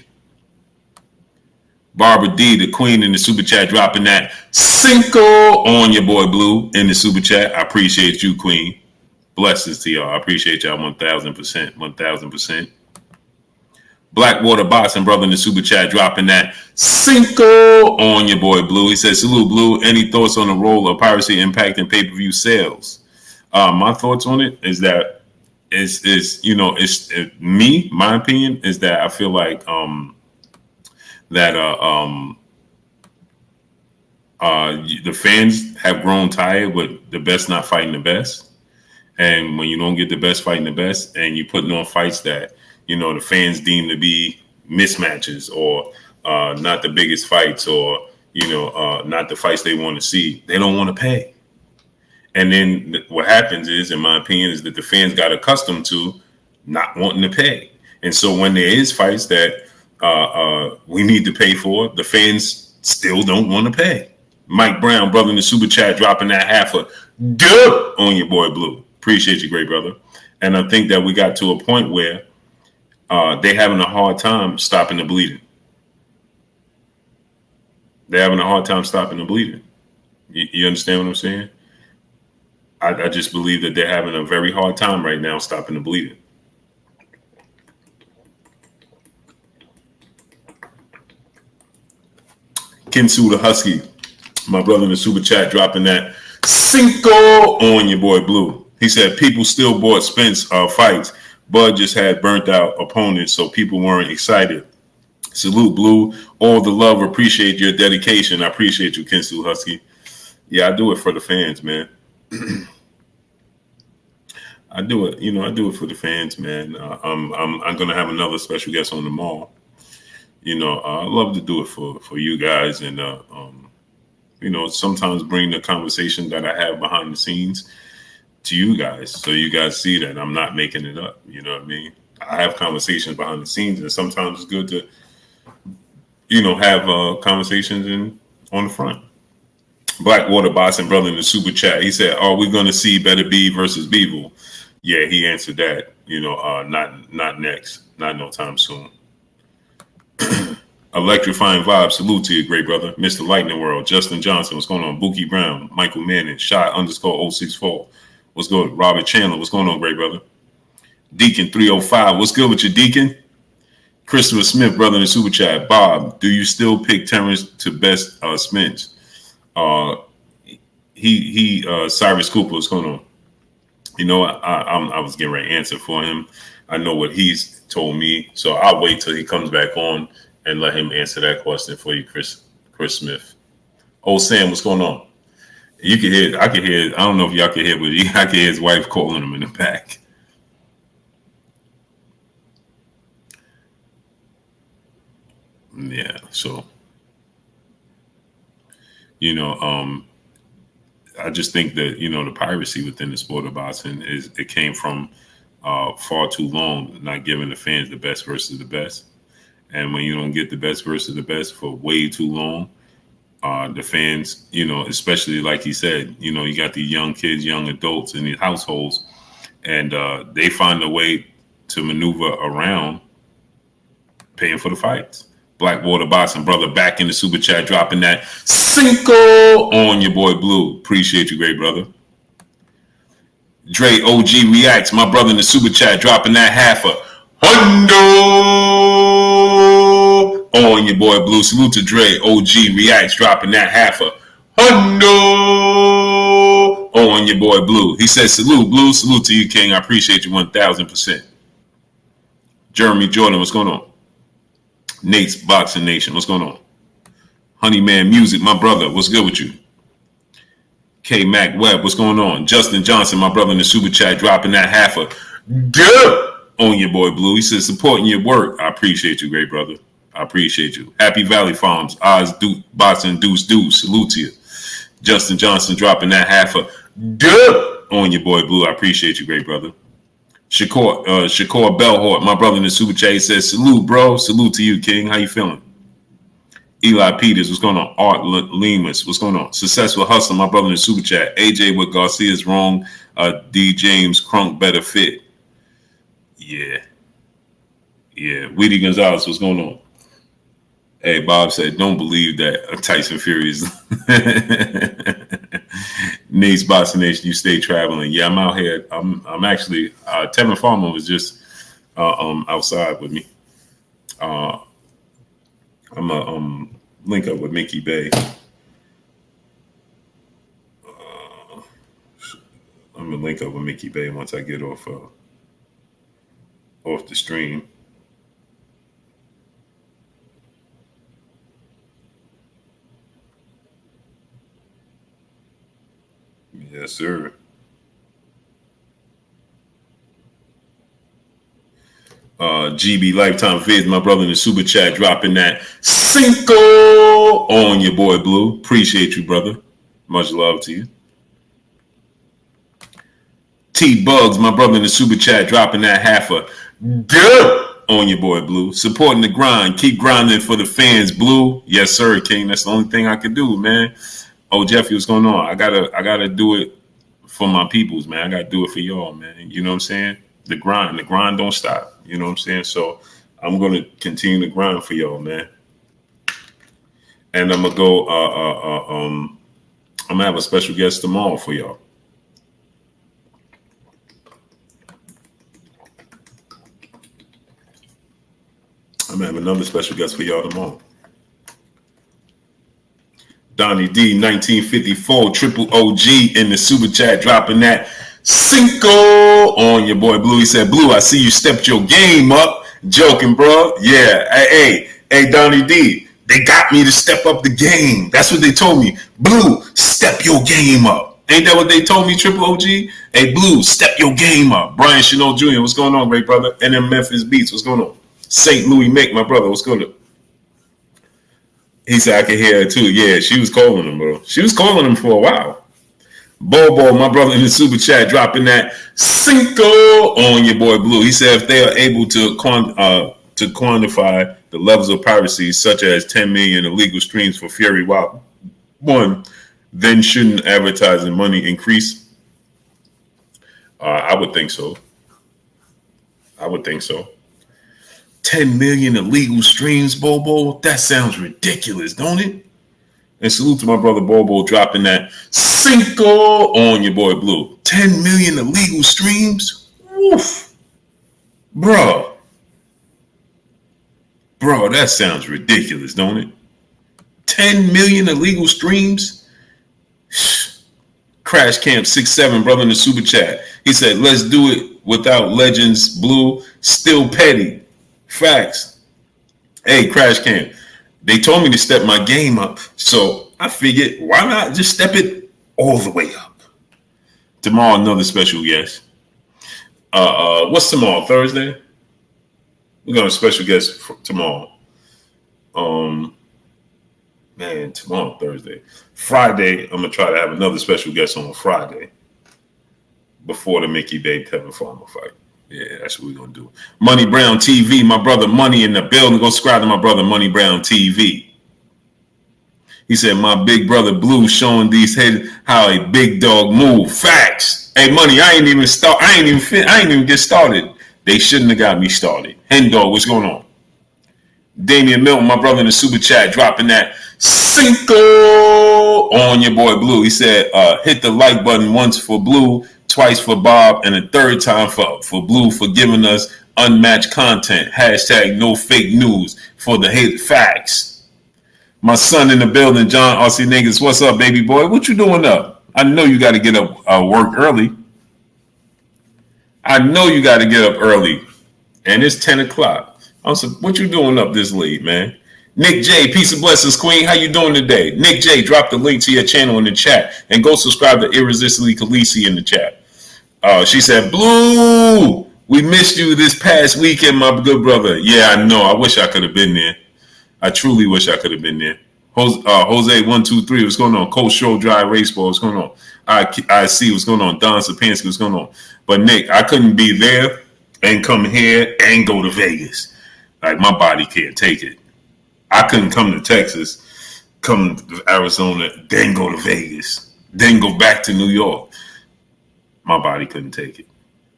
Barbara D, the Queen in the super chat, dropping that Cinco on your boy Blue in the super chat. I appreciate you, Queen. Blessings to y'all. I appreciate y'all 1,000%. 1,000%. Blackwater Boxing, brother in the super chat, dropping that Cinco on your boy Blue. He says, salute, Blue. Any thoughts on the role of piracy impacting pay-per-view sales? My thoughts on it is that my opinion is that I feel like the fans have grown tired with the best not fighting the best. And when you don't get the best fighting the best and you're putting on fights that, the fans deem to be mismatches or not the biggest fights or, not the fights they want to see, they don't want to pay. And then what happens is, in my opinion, is that the fans got accustomed to not wanting to pay. And so when there is fights that we need to pay for, the fans still don't want to pay. Mike Brown, brother in the super chat, dropping that half a dub on your boy Blue. Appreciate you, great brother. And I think that we got to a point where they're having a hard time stopping the bleeding. They're having a hard time stopping the bleeding. You understand what I'm saying? I just believe that they're having a very hard time right now stopping the bleeding. Kinsu the Husky, my brother in the super chat, dropping that Cinco on your boy Blue. He said people still bought Spence fights. Bud just had burnt out opponents, so people weren't excited. Salute, Blue. All the love. Appreciate your dedication. I appreciate you, Kinsu Husky. Yeah, I do it for the fans, man. I do it, I do it for the fans, man. I'm gonna have another special guest on tomorrow. I love to do it for you guys, and sometimes bring the conversation that I have behind the scenes to you guys, so you guys see that I'm not making it up. You know what I mean? I have conversations behind the scenes, and sometimes it's good to, have conversations on the front. Blackwater Boston brother in the super chat, he said, "Are we going to see Better B versus Beevil?" Yeah, he answered that. Not next, not no time soon. Electrifying Vibe, salute to you, great brother. Mr. Lightning World, Justin Johnson, what's going on? Bookie Brown, Michael Manning, Shot _064, what's good? Robert Chandler, what's going on, great brother? Deacon 305, what's good with you, Deacon? Christopher Smith, brother in the super chat. Bob, do you still pick Terrence to best Spence? Cyrus Cooper, what's going on? I was getting ready to answer for him. I know what he's told me, so I'll wait till he comes back on and let him answer that question for you, Chris Smith. Old Sam, what's going on? You can hear, I can hear, I don't know if y'all can hear, but I can hear his wife calling him in the back. Yeah, so, I just think that, the piracy within the sport of boxing it came from far too long, not giving the fans the best versus the best. And when you don't get the best versus the best for way too long, the fans, especially like he said, you got these young kids, young adults in these households, and they find a way to maneuver around paying for the fights. Blackwater Boxing brother back in the super chat, dropping that Cinco on your boy Blue. Appreciate you, great brother. Dre OG Reacts, my brother in the super chat, dropping that half a hundo on your boy Blue. Salute to Dre OG Reacts, dropping that half a hundo on your boy Blue. He says, salute, Blue. Salute to you, King. I appreciate you 1,000%. Jeremy Jordan, what's going on? Nate's Boxing Nation, what's going on? Honeyman Music, my brother, what's good with you? K Mac Webb, what's going on? Justin Johnson, my brother in the super chat, dropping that half a good on your boy Blue. He says, supporting your work. I appreciate you, great brother. I appreciate you. Happy Valley Farms, Oz Boxing Deuce. Salute to you. Justin Johnson dropping that half a good on your boy Blue. I appreciate you, great brother. Shakur Bellhort, my brother in the super chat, says, salute, bro. Salute to you, King. How you feeling? Eli Peters, what's going on? Art Lemus, what's going on? Successful Hustler, my brother in the super chat. AJ with Garcia's wrong. D. James Crunk better fit. Yeah. Weedy Gonzalez, what's going on? Hey, Bob said, don't believe that Tyson Fury is Nate's Boxing Nation. You stay traveling. Yeah, I'm out here. I'm actually Tevin Farmer was just outside with me. I'm gonna link up with Mickey Bay. I'm gonna link up with Mickey Bay once I get off the stream. Yes, sir. GB Lifetime Vids, my brother in the super chat, dropping that Cinco on your boy Blue. Appreciate you, brother. Much love to you. T Bugs, my brother in the super chat, dropping that half a good on your boy Blue. Supporting the grind. Keep grinding for the fans, Blue. Yes, sir, King. That's the only thing I can do, man. Oh, Jeffy, what's going on? I gotta do it for my peoples, man. I gotta do it for y'all, man. You know what I'm saying? The grind don't stop. You know what I'm saying? So I'm gonna continue to grind for y'all, man. And I'm gonna go. I'm gonna have a special guest tomorrow for y'all. I'm gonna have another special guest for y'all tomorrow. Donnie D, 1954, triple OG in the super chat, dropping that Cinco on your boy Blue. He said, Blue, I see you stepped your game up. Joking, bro. Yeah. Hey, Donnie D, they got me to step up the game. That's what they told me. Blue, step your game up. Ain't that what they told me, triple OG? Hey, Blue, step your game up. Brian Chanel Jr., what's going on, great brother? And then Memphis Beats, what's going on? St. Louis Mick, my brother, what's going on? He said I could hear her too. Yeah, she was calling him, bro. She was calling him for a while. Bobo, my brother in the super chat, dropping that Cinco on your boy Blue. He said if they are able to quantify the levels of piracy, such as 10 million illegal streams for Fury WAP 1, then shouldn't advertising money increase? I would think so. 10 million illegal streams, Bobo? That sounds ridiculous, don't it? And salute to my brother Bobo dropping that Cinco on your boy Blue. 10 million illegal streams? Woof. Bro, that sounds ridiculous, don't it? 10 million illegal streams? Crash Camp 67, brother in the super chat. He said, let's do it without Legends Blue. Still petty. Facts. Hey, Crash Camp. They told me to step my game up, so I figured, why not just step it all the way up? Tomorrow, another special guest. What's tomorrow? Thursday? We're going to special guest for tomorrow. Tomorrow, Thursday. Friday, I'm going to try to have another special guest on Friday before the Mickey Bay Tevin Farmer fight. Yeah, that's what we're going to do. Money Brown TV, my brother Money in the building. Go subscribe to my brother Money Brown TV. He said, my big brother Blue showing these heads how a big dog move. Facts. Hey, Money, I ain't even get started. They shouldn't have got me started. Hen Dog, what's going on? Damian Milton, my brother in the super chat, dropping that Cinco on your boy Blue. He said, hit the like button once for Blue, twice for Bob, and a third time for Blue for giving us unmatched content. Hashtag no fake news for the hate facts. My son in the building, John RC Niggas. What's up, baby boy? What you doing up? I know you got to get up work early. And it's 10 o'clock. I was like, what you doing up this late, man? Nick J, peace and blessings, Queen. How you doing today? Nick J, drop the link to your channel in the chat and go subscribe to Irresistibly Khaleesi in the chat. She said, Blue, we missed you this past weekend, my good brother. Yeah, I know. I wish I could have been there. I truly wish I could have been there. Jose 123, what's going on? Coach Show Dry Race Ball, what's going on? I see what's going on. Don Sapansky, what's going on? But Nick, I couldn't be there and come here and go to Vegas. Like, my body can't take it. I couldn't come to Texas, come to Arizona, then go to Vegas, then go back to New York. My body couldn't take it.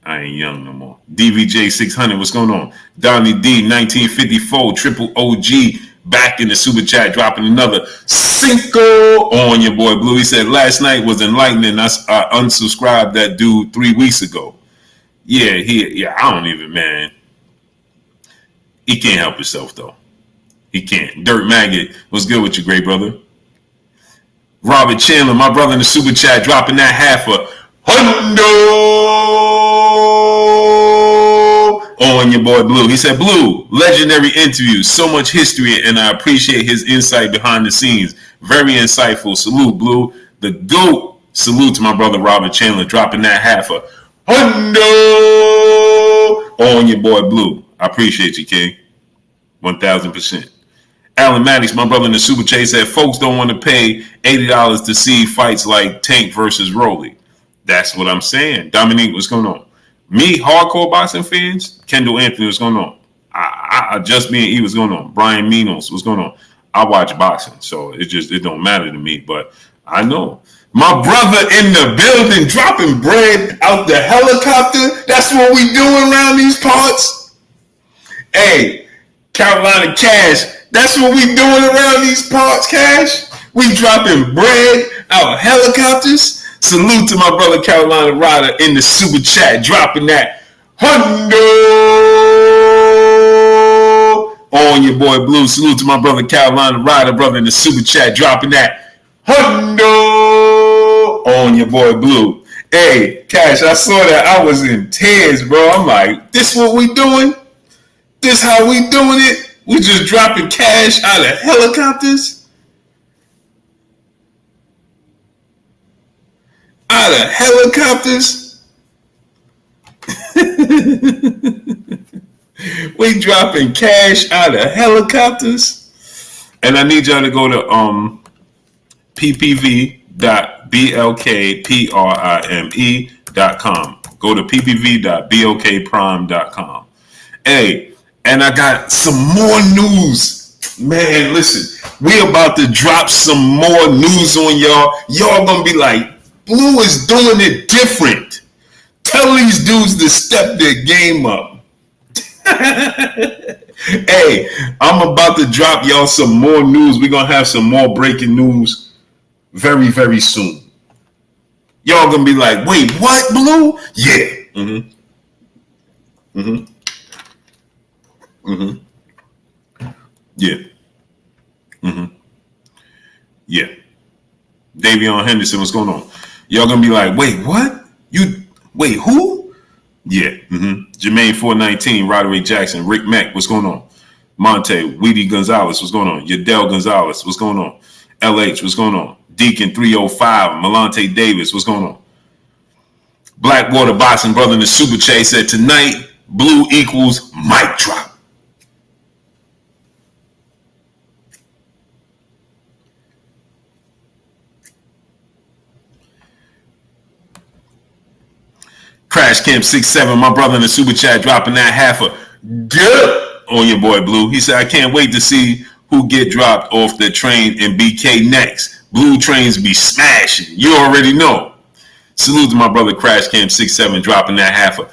I ain't young no more. DVJ 600, what's going on? Donnie D 1954, Triple OG, back in the super chat, dropping another Cinco on your boy Blue. He said, last night was enlightening. I unsubscribed that dude 3 weeks ago. Yeah, I don't even, man. He can't help himself, though. He can't. Dirt Maggot, what's good with you, great brother? Robert Chandler, my brother in the super chat, dropping that half a hundo on your boy Blue. He said, Blue, legendary interview, so much history, and I appreciate his insight behind the scenes. Very insightful. Salute, Blue. The GOAT. Salute to my brother Robert Chandler, dropping that half a hundo on your boy Blue. I appreciate you, King. 1,000%. Alan Maddox, my brother in the super chat, said folks don't want to pay $80 to see fights like Tank versus Rolly. That's what I'm saying. Dominique, what's going on? Me, hardcore boxing fans, Kendall Anthony, what's going on? I just me and E, what's going on? Brian Minos, what's going on? I watch boxing, so it don't matter to me, but I know. My brother in the building dropping bread out the helicopter. That's what we doing around these parts. Hey, Carolina Cash, that's what we doing around these parts, Cash. We dropping bread out of helicopters. Salute to my brother Carolina Ryder in the super chat, dropping that hundo on your boy Blue. Salute to my brother Carolina Ryder, brother in the super chat, dropping that hundo on your boy Blue. Hey, Cash, I saw that. I was in tears, bro. I'm like, this what we doing? This how we doing it? We just dropping cash out of helicopters? Out of helicopters? We dropping cash out of helicopters? And I need y'all to go to ppv.blkprime.com. Go to ppv.blkprime.com. Hey, and I got some more news. Man, listen, we about to drop some more news on y'all. Y'all gonna be like, Blue is doing it different. Tell these dudes to step their game up. Hey, I'm about to drop y'all some more news. We're gonna have some more breaking news very, very soon. Y'all gonna be like, wait, what, Blue? Yeah. Yeah. Yeah. Davion Henderson, what's going on? Y'all gonna be like, wait, what? Wait, who? Yeah. Jermaine 419, Roderick Jackson, Rick Mack, what's going on? Monte, Weedy Gonzalez, what's going on? Yadel Gonzalez, what's going on? LH, what's going on? Deacon 305, Malante Davis, what's going on? Blackwater Boxing Brother in the Super Chat said tonight, Blue equals mic drop. Crash Camp 67, my brother in the Super Chat dropping that half a dip on your boy Blue. He said, I can't wait to see who get dropped off the train in BK next. Blue trains be smashing. You already know. Salute to my brother Crash Camp 67 dropping that half a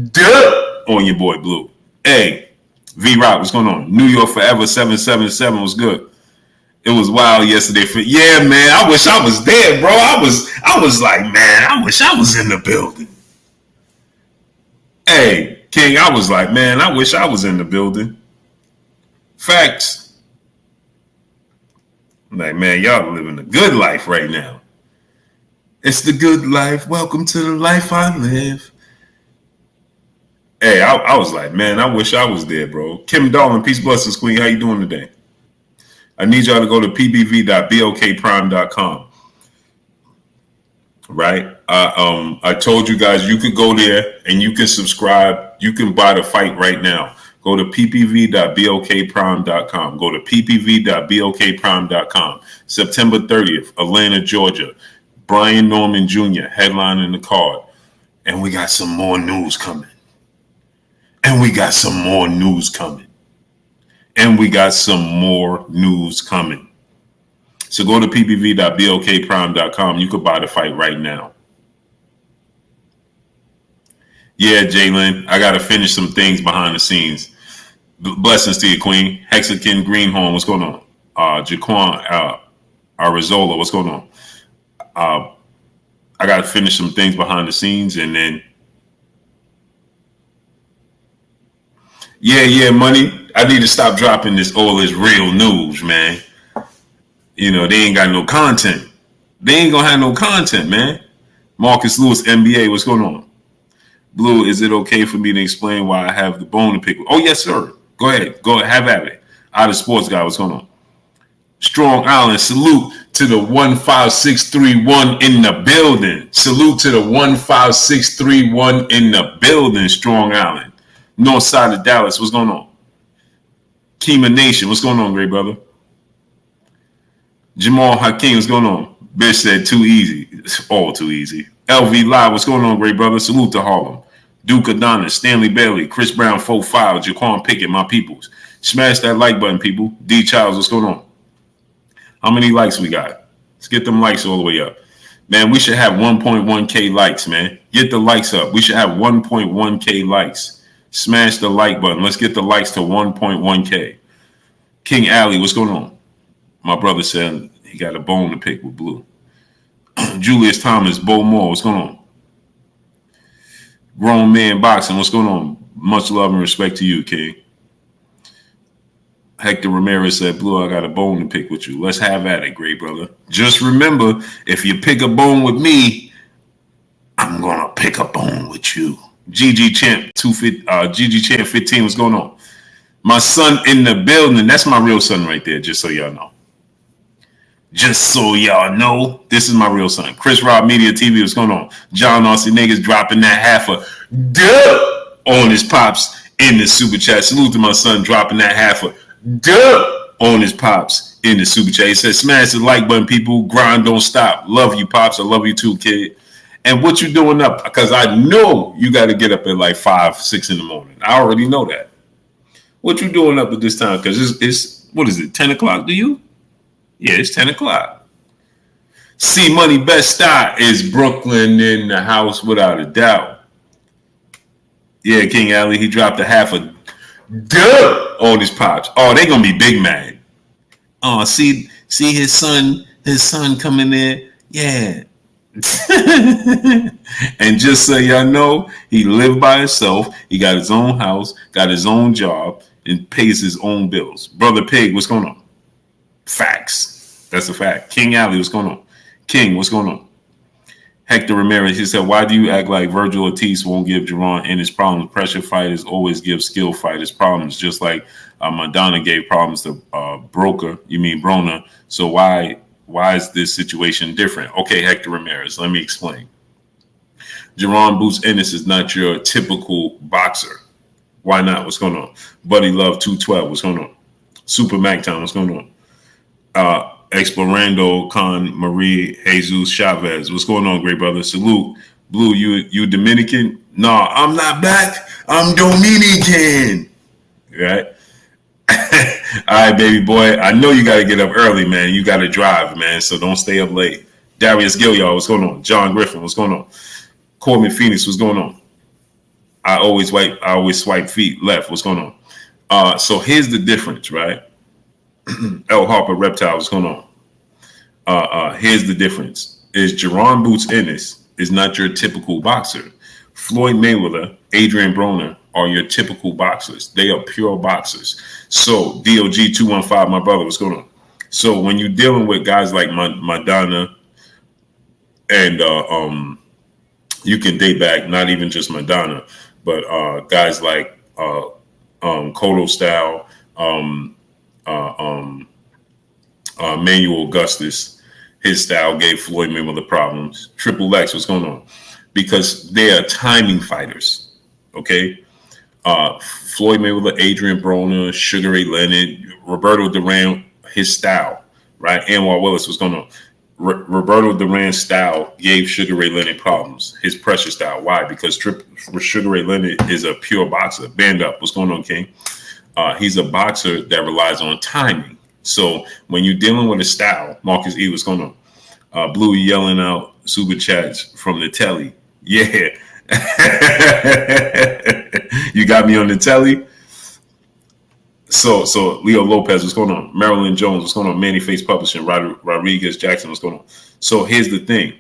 dip on your boy Blue. Hey, V-Rock, what's going on? New York Forever 777 was good. It was wild yesterday. Yeah, man, I wish I was there, bro. I was like, man, I wish I was in the building. Hey, King, I was like, man, I wish I was in the building. Facts. I'm like, man, y'all living the good life right now. It's the good life. Welcome to the life I live. Hey, I was like, man, I wish I was there, bro. Kim Darling, peace, blessings, queen. How you doing today? I need y'all to go to ppv.blkprime.com. Right? I told you guys you could go there and you can subscribe. You can buy the fight right now. Go to ppv.blkprime.com. Go to ppv.blkprime.com. September 30th, Atlanta, Georgia. Brian Norman Jr. headlining the card. And we got some more news coming. And we got some more news coming. And we got some more news coming. So go to ppv.blkprime.com. You could buy the fight right now. Yeah, Jalen, I got to finish some things behind the scenes. Blessings to you, Queen. Hexakin Greenhorn, what's going on? Jaquan Arizola, what's going on? I got to finish some things behind the scenes and then. Yeah, money. I need to stop dropping this all is real news, man. You know, they ain't got no content. They ain't gonna have no content, man. Marcus Lewis, NBA, what's going on? Blue, is it okay for me to explain why I have the bone to pick with? Oh, yes, sir. Go ahead, have at it. Out of sports guy, what's going on? Strong Island, salute to the 15631 in the building. Salute to the 15631 in the building, Strong Island. North side of Dallas, what's going on? Kima Nation, what's going on, great brother? Jamal Hakeem, what's going on? Bitch said too easy. It's all too easy. LV Live, what's going on, great brother? Salute to Harlem. Duke Adonis, Stanley Bailey, Chris Brown 4-5, Jaquan Pickett, my peoples. Smash that like button, people. D Childs, what's going on? How many likes we got? Let's get them likes all the way up. Man, we should have 1.1K likes, man. Get the likes up. We should have 1.1K likes. Smash the like button. Let's get the likes to 1.1K. King Alley, what's going on? My brother said he got a bone to pick with Blue. Julius Thomas, Bo Moore, what's going on? Grown Man Boxing, what's going on? Much love and respect to you, King. Hector Ramirez said, Blue, I got a bone to pick with you. Let's have at it, great brother. Just remember, if you pick a bone with me, I'm going to pick a bone with you. GG Champ 15, what's going on? My son in the building. That's my real son right there, just so y'all know. Just so y'all know, this is my real son. Chris Rob Media TV, what's going on? John Aussie niggas dropping that half a dub on his pops in the super chat. Salute to my son dropping that half a dub on his pops in the super chat. He said, smash the like button, people. Grind don't stop. Love you, pops. I love you too, kid. And what you doing up? Because I know you got to get up at like 5, 6 in the morning. I already know that. What you doing up at this time? Because it's what is it, 10 o'clock to you? Yeah, it's 10 o'clock. C Money Best Style is Brooklyn in the house without a doubt. Yeah, King Ali, he dropped a half a dub on his pops. Oh, they gonna be big mad. Oh, see his son coming in. Yeah. And just so y'all know, he lived by himself. He got his own house, got his own job, and pays his own bills. Brother Pig, what's going on? Facts. That's a fact. King Ali, what's going on? King, what's going on? Hector Ramirez, he said, why do you act like Virgil Ortiz won't give Jerron and his problems? Pressure fighters always give skill fighters problems, just like Madonna gave problems to Broner. So why is this situation different? Okay, Hector Ramirez, let me explain. Jerron Boots Ennis is not your typical boxer. Why not? What's going on? Buddy Love 212, what's going on? Super Mac Town, what's going on? Explorando Con Marie Jesus Chavez. What's going on, great brother? Salute. Blue, you Dominican? No, I'm not black. I'm Dominican. Right? All right, baby boy. I know you got to get up early, man. You got to drive, man. So don't stay up late. Darius Gilliard, what's going on? John Griffin, what's going on? Corbin Phoenix, what's going on? I always swipe feet left. What's going on? So here's the difference, right? L Harper Reptile, what's going on? Here's the difference. Is Jerron Boots Ennis is not your typical boxer. Floyd Mayweather, Adrian Broner are your typical boxers. They are pure boxers. So DOG 215, my brother, what's going on? So when you're dealing with guys like Madonna and you can date back, not even just Madonna, but guys like Cotto Style, Manuel Augustus, his style gave Floyd Mayweather problems. Triple X, what's going on? Because they are timing fighters, okay? Floyd Mayweather, Adrian Broner, Sugar Ray Leonard, Roberto Duran, his style, right? Anwar Willis, what's going on? Roberto Duran's style gave Sugar Ray Leonard problems. His pressure style. Why? Because Sugar Ray Leonard is a pure boxer. Band up. What's going on, King? He's a boxer that relies on timing. So when you're dealing with a style, Marcus E, what's going on? Blue yelling out super chats from the telly. Yeah. You got me on the telly? So Leo Lopez, what's going on? Marilyn Jones, what's going on? Manny Face Publishing, Rodriguez Jackson, what's going on? So here's the thing.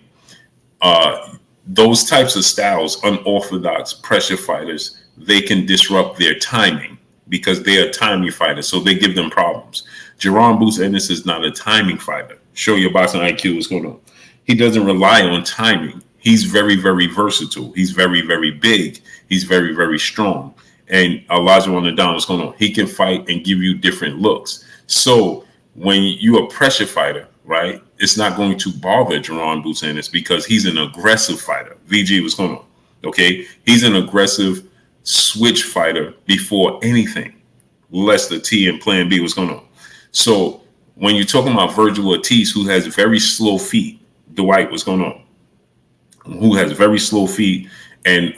Those types of styles, unorthodox pressure fighters, they can disrupt their timing because they are timing fighters. So they give them problems. Jerron Boots Ennis is not a timing fighter. Show your boxing IQ, what's going on? He doesn't rely on timing. He's very, very versatile. He's very, very big. He's very, very strong. And Elijah on the down, what's going on? He can fight and give you different looks. So when you're a pressure fighter, right, it's not going to bother Jerron Boots Ennis because he's an aggressive fighter. VG, what's going on? Okay, he's an aggressive switch fighter before anything. Lester T and Plan B, what's going on? So when you're talking about Virgil Ortiz, who has very slow feet, Dwight, what's going on? Who has very slow feet, and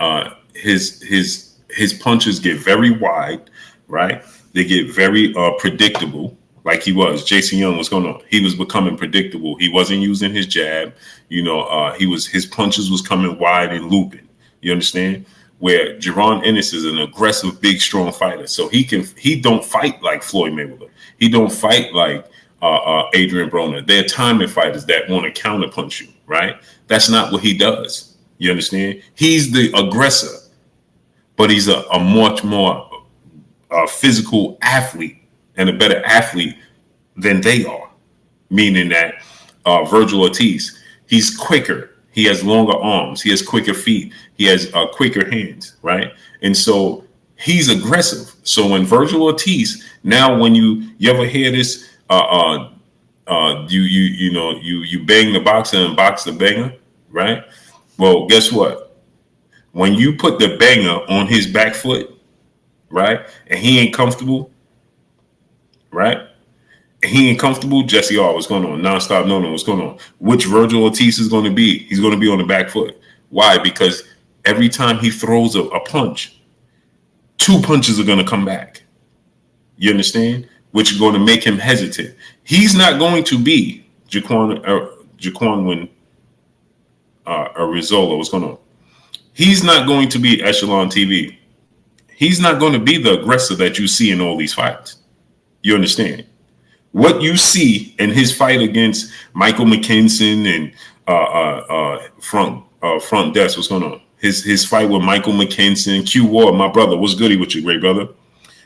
his punches get very wide, right? They get very predictable, like he was. Jason Young, what's going on? He was becoming predictable. He wasn't using his jab. His punches was coming wide and looping. You understand? Where Jerron Ennis is an aggressive, big, strong fighter. So he don't fight like Floyd Mayweather. He don't fight like Adrian Broner. They're timing fighters that want to counterpunch you, right? That's not what he does. You understand? He's the aggressor, but he's a much more physical athlete and a better athlete than they are. Meaning that Virgil Ortiz, he's quicker. He has longer arms. He has quicker feet. He has quicker hands, right? And so he's aggressive. So when Virgil Ortiz, now when you ever hear this, you bang the boxer and box the banger, right? Well, guess what? When you put the banger on his back foot, right, and he ain't comfortable, right, He ain't comfortable. Jesse R, what's going on? Nonstop, no, what's going on? Which Virgil Ortiz is going to be? He's going to be on the back foot. Why? Because every time he throws a punch, 2 punches are going to come back. You understand? Which is going to make him hesitant. He's not going to be Jaquan Rizzola. What's going on? He's not going to be Echelon TV. He's not going to be the aggressor that you see in all these fights. You understand? What you see in his fight against Michael McKinson and Front Desk, what's going on? His fight with Michael McKinson, Q Ward, my brother. What's goody with you, great brother?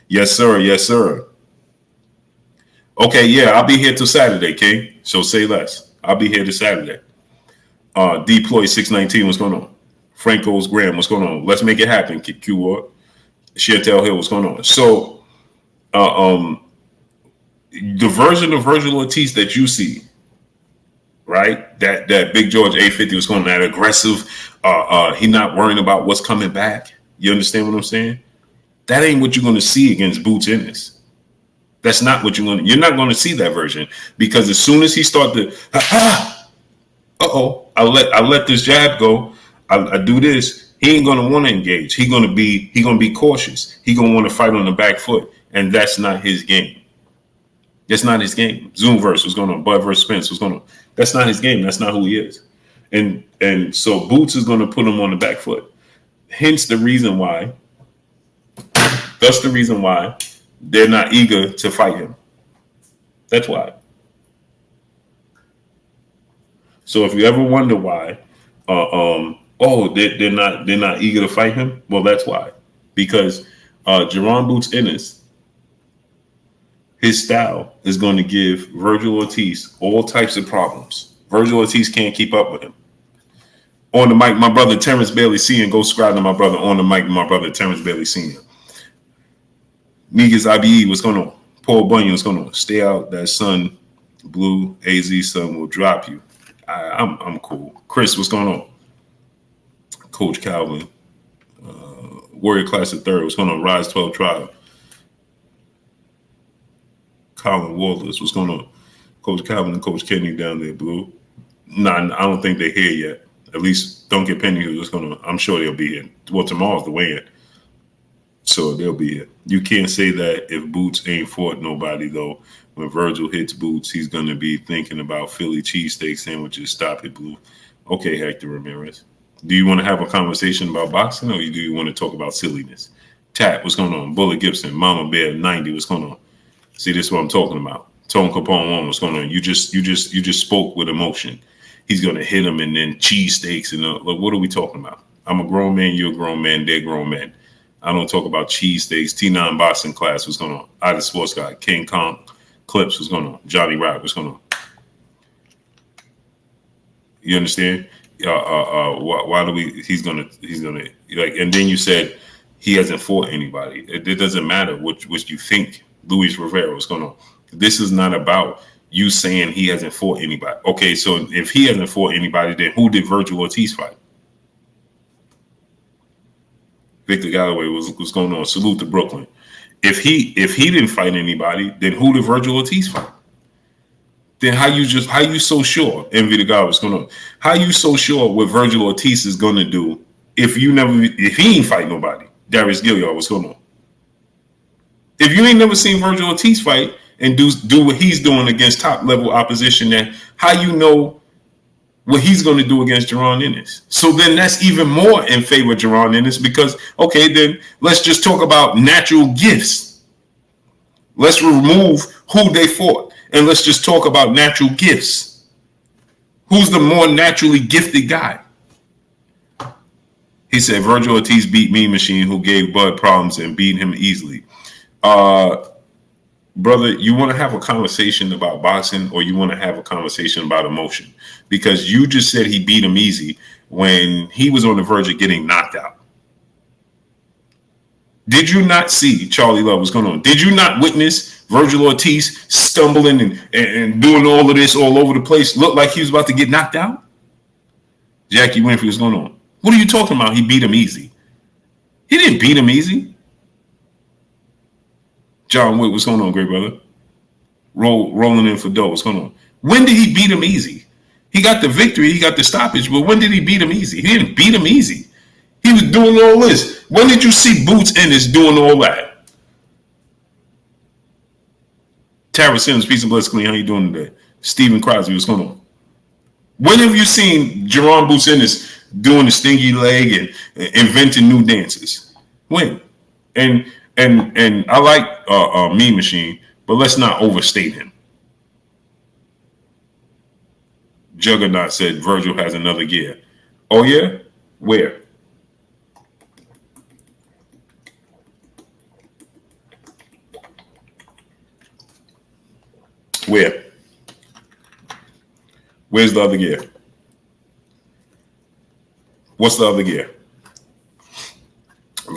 Yes, sir. Yes, sir. Okay, yeah, I'll be here till Saturday, King. So say less. I'll be here till Saturday. Deploy 619, what's going on? Franco's Graham, what's going on? Let's make it happen, Q Ward. Chantel Hill, what's going on? So, the version of Virgil Ortiz that you see, right? That Big George 850 was going, that aggressive. He not worrying about what's coming back. You understand what I'm saying? That ain't what you're going to see against Boots Ennis. That's not what you're not going to see that version, because as soon as he start to, I let this jab go. I do this. He ain't going to want to engage. He going to be cautious. He going to want to fight on the back foot, and that's not his game. That's not his game. Zoomverse, what's going on? Bud versus Spence, what's going on? That's not his game. That's not who he is. And so Boots is going to put him on the back foot. Hence the reason why. That's the reason why they're not eager to fight him. That's why. So if you ever wonder why, they're not eager to fight him, well, that's why. Because Jerron Boots Ennis, his style is going to give Virgil Ortiz all types of problems. Virgil Ortiz can't keep up with him. On the mic, my brother Terrence Bailey Sr. Go subscribe to my brother on the mic, my brother Terrence Bailey Sr. Negus IBE, what's going on? Paul Bunyan, what's going on? Stay out, that sun, blue, AZ sun will drop you. I'm cool. Chris, what's going on? Coach Calvin, Warrior Class of Third, what's going on? Rise 12 Tribe. Colin Walters, what's going on? Coach Calvin and Coach Kenny down there, blue. Nah, I don't think they're here yet. At least don't get Penny what's going on. I'm sure they'll be here. Well, tomorrow's the weigh-in. So they'll be here. You can't say that if Boots ain't fought nobody, though. When Virgil hits Boots, he's going to be thinking about Philly cheesesteak sandwiches. Stop it, Blue. Okay, Hector Ramirez. Do you want to have a conversation about boxing, or do you want to talk about silliness? Tat, what's going on? Bullet Gibson, Mama Bear 90, what's going on? See, this is what I'm talking about. Tone Capone 1, what's going on? You just spoke with emotion. He's going to hit him and then cheesesteaks and look, what are we talking about? I'm a grown man, you're a grown man, they're grown men. I don't talk about cheesesteaks. T9 Boston Class, what's going on? I the Sports Guy, King Kong Clips, what's going on? Johnny Rock, what's going on? You understand? Why do we? He's gonna like. And then you said he hasn't fought anybody. It doesn't matter what you think. Luis Rivera, what's going on? This is not about you saying he hasn't fought anybody. Okay, so if he hasn't fought anybody, then who did Virgil Ortiz fight? Victor Galloway, what's going on? Salute to Brooklyn. If he didn't fight anybody, then who did Virgil Ortiz fight? Then how you so sure? Envy the God, what's going on? How you so sure what Virgil Ortiz is gonna do if he ain't fight nobody? Darius Gilliard, what's going on? If you ain't never seen Virgil Ortiz fight and do what he's doing against top level opposition, then how you know what he's going to do against Jerron Ennis? So then that's even more in favor of Jerron Ennis, because, okay, then let's just talk about natural gifts. Let's remove who they fought and let's just talk about natural gifts. Who's the more naturally gifted guy? He said Virgil Ortiz beat Mean Machine, who gave Bud problems and beat him easily. Brother, you want to have a conversation about boxing, or you want to have a conversation about emotion? Because you just said he beat him easy when he was on the verge of getting knocked out. Did you not see Charlie Love? What's going on? Did you not witness Virgil Ortiz stumbling and doing all of this all over the place? Looked like he was about to get knocked out? Jackie Winfrey, what's going on? What are you talking about? He beat him easy. He didn't beat him easy. John Wick, what's going on, great brother? rolling in for dough. What's going on? When did he beat him easy? He got the victory. He got the stoppage. But when did he beat him easy? He didn't beat him easy. He was doing all this. When did you see Boots Ennis doing all that? Tara Sims, peace and bless, clean. How you doing today? Stephen Crosby, what's going on? When have you seen Jerron Boots Ennis doing the stingy leg and inventing new dances? When? And I like Mean Machine, but let's not overstate him. Juggernaut said Virgil has another gear. Oh yeah? Where? Where? Where's the other gear? What's the other gear?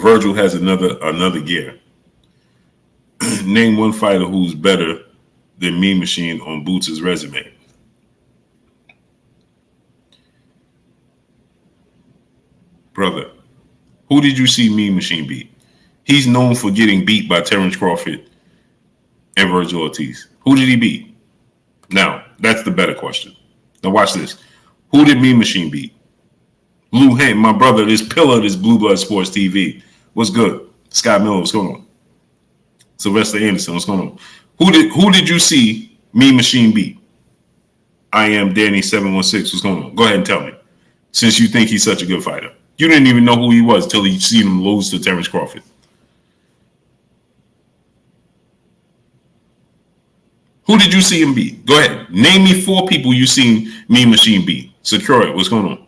Virgil has another gear. Name one fighter who's better than Mean Machine on Boots' resume. Brother, who did you see Mean Machine beat? He's known for getting beat by Terrence Crawford and Virgil Ortiz. Who did he beat? Now, that's the better question. Now watch this. Who did Mean Machine beat? Lou Hank, my brother, this pillar of this Blue Blood Sports TV. What's good? Scott Miller, what's going on? Sylvester Anderson, what's going on? Who did you see Mean Machine beat? I am Danny 716. What's going on? Go ahead and tell me. Since you think he's such a good fighter. You didn't even know who he was till you seen him lose to Terrence Crawford. Who did you see him beat? Go ahead. Name me 4 people you seen Mean Machine beat. Secure it. What's going on?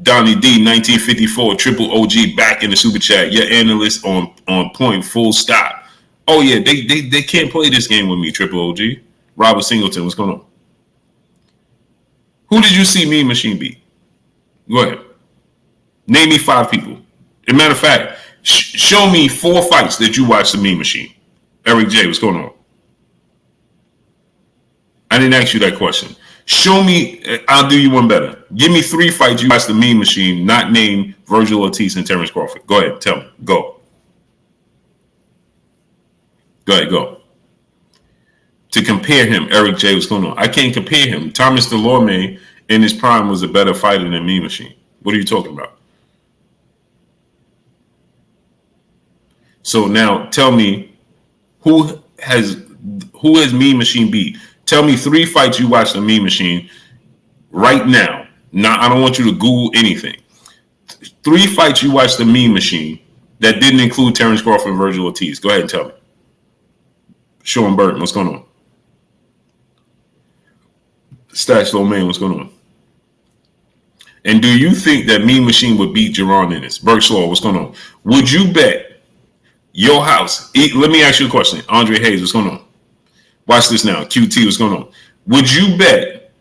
Donnie D, 1954, Triple OG back in the super chat. Your analyst on point, full stop. Oh yeah, they can't play this game with me, Triple OG. Robert Singleton, what's going on? Who did you see Mean Machine beat? Go ahead. Name me 5 people. As a matter of fact, show me 4 fights that you watched the Mean Machine. Eric J, what's going on? I didn't ask you that question. Show me, I'll do you one better. Give me 3 fights you watched the Mean Machine, not named Virgil Ortiz and Terrence Crawford. Go ahead, tell me. Go. Go ahead, go. To compare him, Eric J, what's going on? I can't compare him. Thomas Delorme in his prime was a better fighter than Mean Machine. What are you talking about? So now tell me who has Mean Machine beat? Tell me 3 fights you watched the Mean Machine right now. Now I don't want you to Google anything. 3 fights you watched the Mean Machine that didn't include Terrence Crawford and Virgil Ortiz. Go ahead and tell me. Sean Burton, what's going on? Stash Lomain, what's going on? And do you think that Mean Machine would beat Jerron Ennis? Burke Slaw, what's going on? Would you bet your house? Let me ask you a question. Andre Hayes, what's going on? Watch this now. QT, what's going on? Would you bet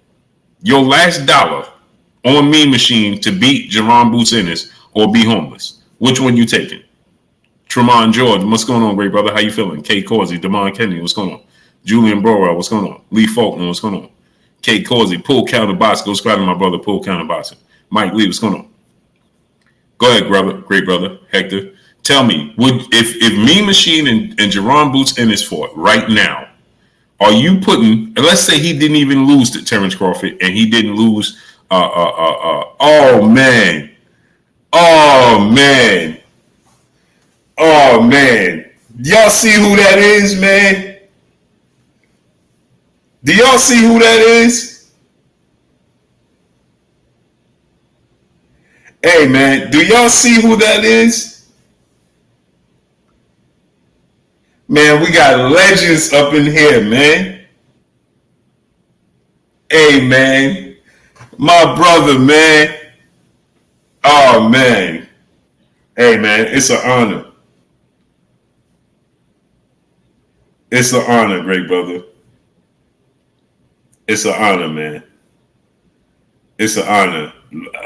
your last dollar on Mean Machine to beat Jerron Boots Ennis or be homeless? Which one you taking? Tremont Jordan, what's going on, great brother? How you feeling? Kate Causey, Damon Kennedy, what's going on? Julian Browell, what's going on? Lee Faulkner, what's going on? Kate Causey, pull counter boxing. Go subscribe to my brother, pull counter boxing. Mike Lee, what's going on? Go ahead, brother, great brother, Hector. Tell me, if Mean Machine and Jerron Boots Ennis fought right now, are you putting? And let's say he didn't even lose to Terrence Crawford, and he didn't lose. Oh man. Y'all see who that is, man? Do y'all see who that is? Hey, man, do y'all see who that is? Man, we got legends up in here, man. Hey, man. My brother, man. Oh, man. Hey, man, it's an honor. It's an honor, great brother. It's an honor, man. It's an honor.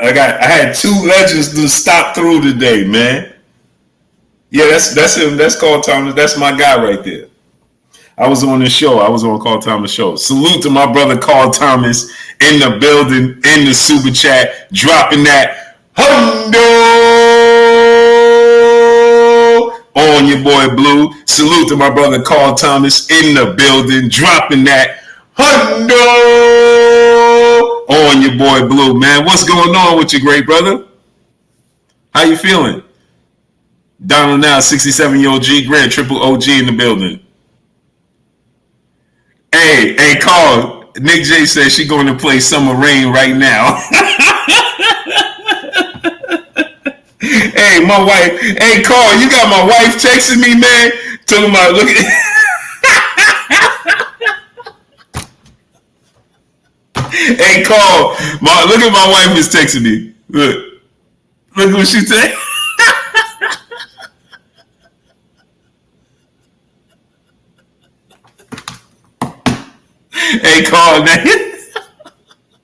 I had 2 legends to stop through today, man. Yeah, that's him. That's Carl Thomas. That's my guy right there. I was on the show. I was on Carl Thomas' show. Salute to my brother Carl Thomas in the building, in the super chat, dropping that hundo. on your boy Blue. Salute to my brother Carl Thomas in the building, dropping that hundo on your boy Blue, man. What's going on with you, great brother? How you feeling? Donald now, 67-year-old G Grant, triple OG in the building. Hey, Carl. Nick J says she going to play Summer Rain right now. Hey, my wife. Hey, Carl, you got my wife texting me, man. Talking about look at. Hey, Carl, look at my wife is texting me. Look what she said. Hey, Carl, man.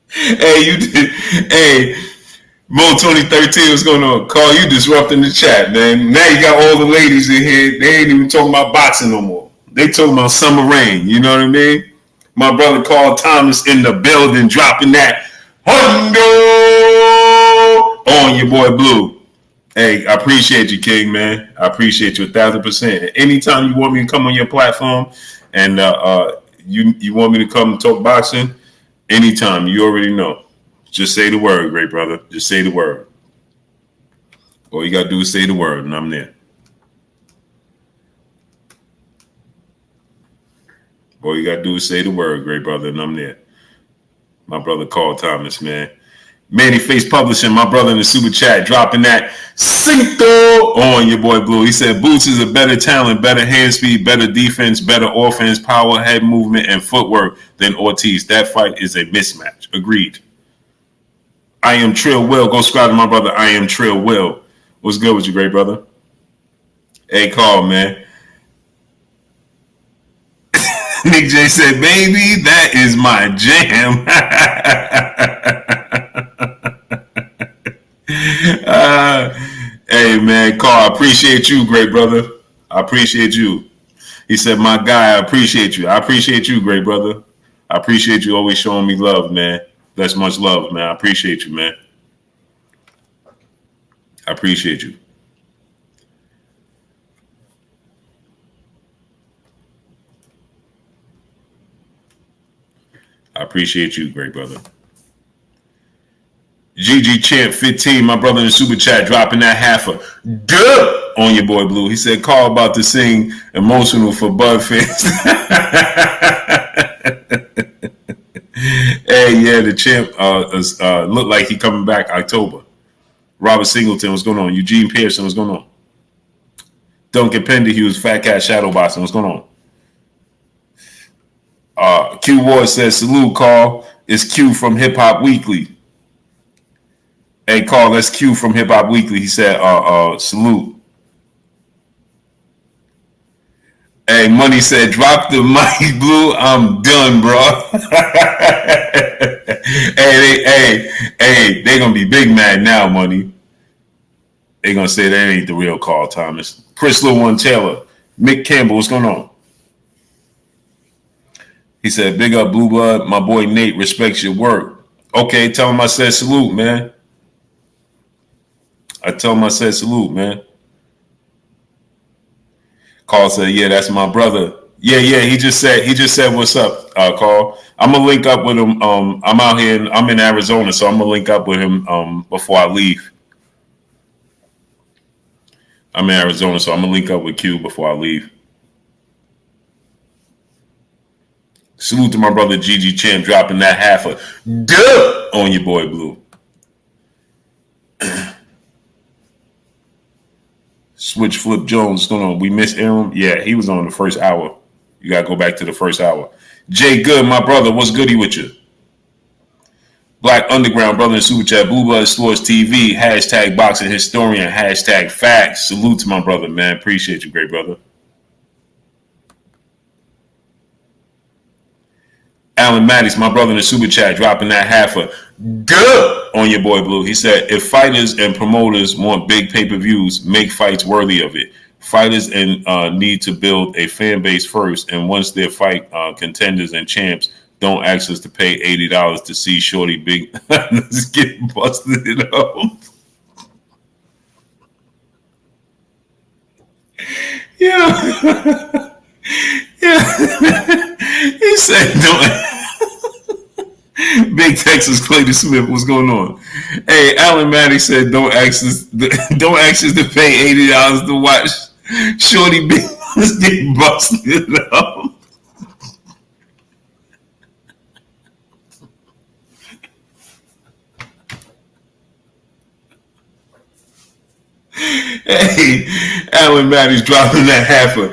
Hey, you did. Hey, Mo 2013, what's going on? Carl, you disrupting the chat, man. Now you got all the ladies in here. They ain't even talking about boxing no more. They talking about Summer Rain. You know what I mean? My brother Carl Thomas in the building, dropping that hundo on your boy Blue. Hey, I appreciate you, King, man. I appreciate you 1,000%. Anytime you want me to come on your platform and you want me to come talk boxing, anytime, you already know. Just say the word, great brother. Just say the word. All you got to do is say the word, and I'm there. All you got to do is say the word, great brother, and I'm there. My brother Carl Thomas, man. Manny Face Publishing, my brother in the super chat, dropping that Cinco on your boy Blue. He said Boots is a better talent, better hand speed, better defense, better offense, power, head movement, and footwork than Ortiz. That fight is a mismatch. Agreed. I am Trill Will. Go subscribe to my brother. I am Trill Will. What's good with you, great brother? Hey, Carl, man. Nick J said, baby, that is my jam. Hey, man, Carl, I appreciate you, great brother. I appreciate you. He said, my guy, I appreciate you. I appreciate you, great brother. I appreciate you always showing me love, man. That's much love, man. I appreciate you, man. I appreciate you. I appreciate you, great brother. GG Champ 15, my brother in the super chat, dropping that half a duh on your boy Blue. He said, Carl about to sing emotional for Bud fans. Hey, yeah, the champ looked like he coming back October. Robert Singleton, what's going on? Eugene Pearson, what's going on? Duncan Penderhughes, Fat Cat Shadowboxing, what's going on? Q Ward says, salute, Carl. It's Q from Hip Hop Weekly. Hey, Carl, that's Q from Hip Hop Weekly. He said, salute. Hey, Money said, drop the mic, Blue. I'm done, bro. Hey, they gonna be big mad now, Money. They gonna say that ain't the real Carl Thomas. Chris Lil One Taylor, Mick Campbell, what's going on? He said, big up, Blue Blood. My boy Nate respects your work. Okay, tell him I said salute, man. I tell him I said salute, man. Carl said, yeah, that's my brother. Yeah, he just said what's up, Carl. I'm gonna link up with him. I'm out here, I'm in Arizona, so I'm gonna link up with him before I leave. I'm in Arizona, so I'm gonna link up with Q before I leave. Salute to my brother GG Champ, dropping that half a duh on your boy Blue. Switch Flip Jones, what's going on? We missed Arum. Yeah, he was on the first hour. You got to go back to the first hour. Jay Good, my brother, what's goody with you? Black Underground, brother in Super Chat, Blue Blood Sports TV, hashtag Boxing Historian, hashtag Facts. Salute to my brother, man. Appreciate you, great brother. Alan Maddox, my brother in the Super Chat, dropping that half a duh on your boy Blue. He said, if fighters and promoters want big pay-per-views, make fights worthy of it. Fighters need to build a fan base first, and once they fight contenders and champs, don't ask us to pay $80 to see Shorty Big get busted up. Yeah. Yeah. He said, don't. Big Texas Clayton Smith, what's going on? Hey, Alan Matty said, don't ask us to pay $80 to watch Shorty Big get busted up. Hey, Alan Matty's dropping that half a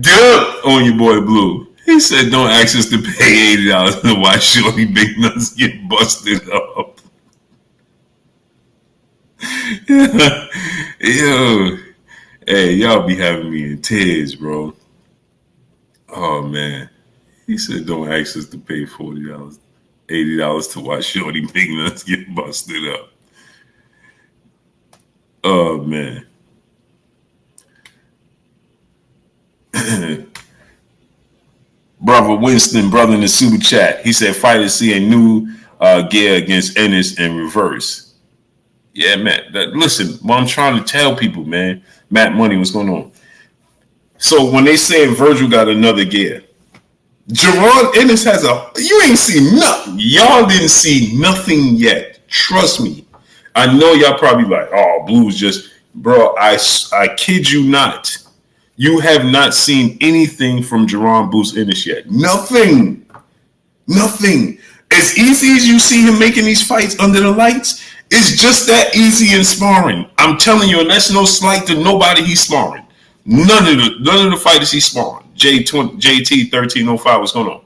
dunk on your boy Blue. He said, don't ask us to pay $80 to watch Shorty Big Nuts get busted up. Yo, hey, y'all be having me in tears, bro. Oh, man. He said, don't ask us to pay $40, $80 to watch Shorty Big Nuts get busted up. Oh, man. Brother Winston, brother in the super chat, he said fighters see a new gear against Ennis and reverse. Yeah, man. Listen, what I'm trying to tell people, man. Matt Money, what's going on? So when they say Virgil got another gear, Jerron Ennis has you ain't seen nothing. Y'all didn't see nothing yet. Trust me. I know y'all probably like, oh, Blue's just, bro, I kid you not. You have not seen anything from Jerron Boots Ennis yet. Nothing. As easy as you see him making these fights under the lights, it's just that easy in sparring. I'm telling you, and that's no slight to nobody he's sparring. None of the fighters he's sparring. JT 1305, what's going on?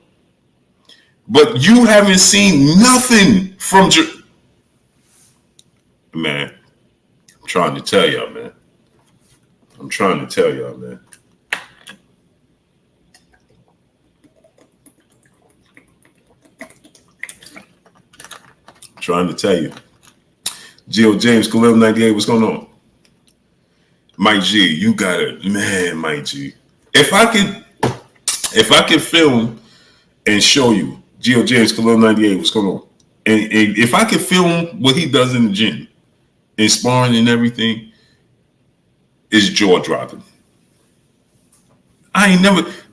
But you haven't seen nothing from man. I'm trying to tell y'all, man. Trying to tell you. Gio James, Khalil 98, what's going on? Mike G, you got it, man, Mike G. If I could film and show you, Gio James, Khalil 98, what's going on? And if I could film what he does in the gym, in sparring and everything, it's jaw dropping.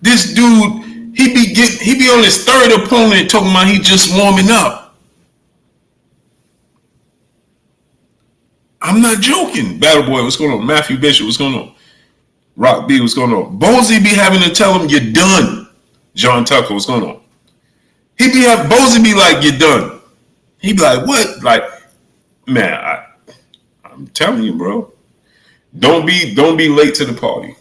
This dude, he be on his third opponent talking about he just warming up. I'm not joking. Battle Boy, what's going on? Matthew Bishop, what's going on? Rock B, what's going on? Bozy be having to tell him you're done. John Tucker, what's going on? Bozy be like, you're done. He be like, what? Like, man, I'm telling you, bro. Don't be late to the party.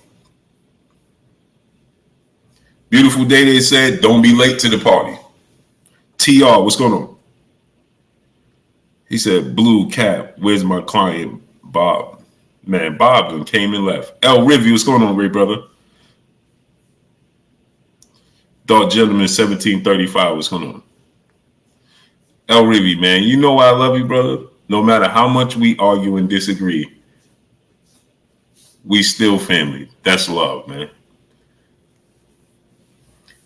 Beautiful Day, they said, don't be late to the party. TR, what's going on? He said, Blue Cap, where's my client, Bob? Man, Bob came and left. L. Rivy, what's going on, Ray, brother? Dark Gentleman 1735, what's going on? L. Rivy, man, you know I love you, brother. No matter how much we argue and disagree, we still family. That's love, man.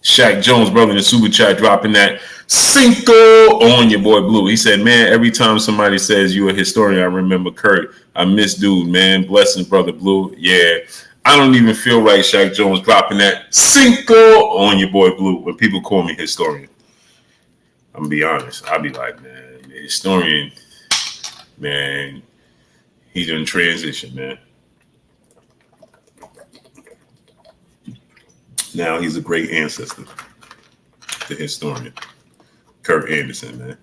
Shaq Jones, brother in the super chat, dropping that Cinco on your boy Blue. He said, man, every time somebody says you a historian, I remember Kurt. I miss dude, man. Blessings, brother Blue. Yeah. I don't even feel right, Shaq Jones, dropping that Cinco on your boy Blue when people call me historian. I'm going to be honest. I'll be like, man, the historian, man, he done transition, man. Now he's a great ancestor, the historian. Kurt Anderson, man.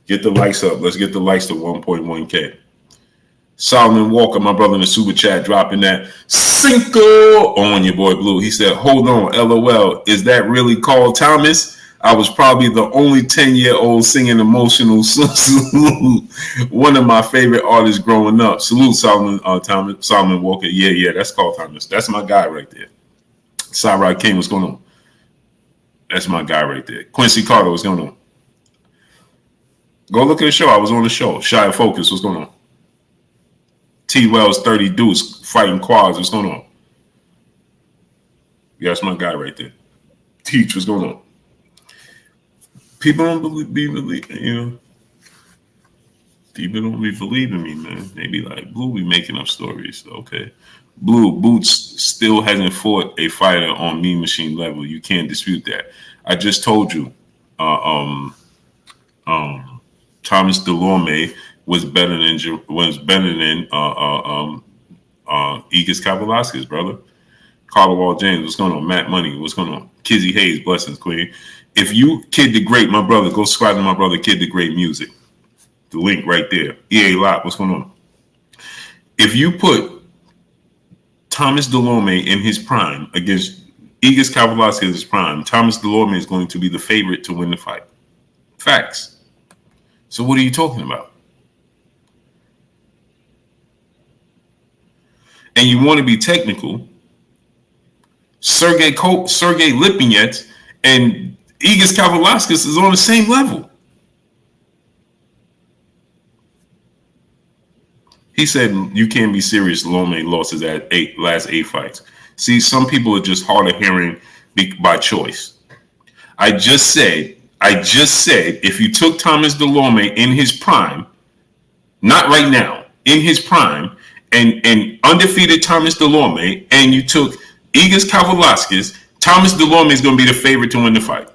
Get the likes up. Let's get the likes to 1.1K. Solomon Walker, my brother in the super chat, dropping that Cinco on your boy Blue. He said, hold on, LOL. Is that really Carl Thomas? I was probably the only 10-year-old singing emotional salute. One of my favorite artists growing up. Salute, Solomon Walker. Yeah, that's Carl Thomas. That's my guy right there. Cyrod King, what's going on? That's my guy right there. Quincy Carter, what's going on? Go look at the show. I was on the show. Shy Focus, what's going on? T. Wells 30 Deuce, fighting quads, what's going on? Yeah, that's my guy right there. Teach, what's going on? People don't believe, you know. People don't be believing me, man. They be like, Blue be making up stories. Okay. Blue Boots still hasn't fought a fighter on Mean Machine level. You can't dispute that. I just told you, uh, um, Thomas Delorme was better than Igis Kavalauskas, brother. Carla Wall James, what's going on? Matt Money, what's going on? Kizzy Hayes, blessings, Queen. If you Kid the Great, my brother, go subscribe to my brother Kid the Great Music. The link right there. EA Lot, what's going on? If you put Thomas Delorme in his prime against Igis Kavalauskas in his prime, Thomas Delorme is going to be the favorite to win the fight. Facts. So what are you talking about? And you want to be technical? Sergey Lipinets and Igis Kavalauskas is on the same level. He said, you can't be serious. Lome lost his last 8 fights. See, some people are just hard of hearing by choice. I just said, if you took Thomas Delorme in his prime, not right now, in his prime, and undefeated Thomas Delorme, and you took Igis Kavalauskas, Thomas Delorme is going to be the favorite to win the fight.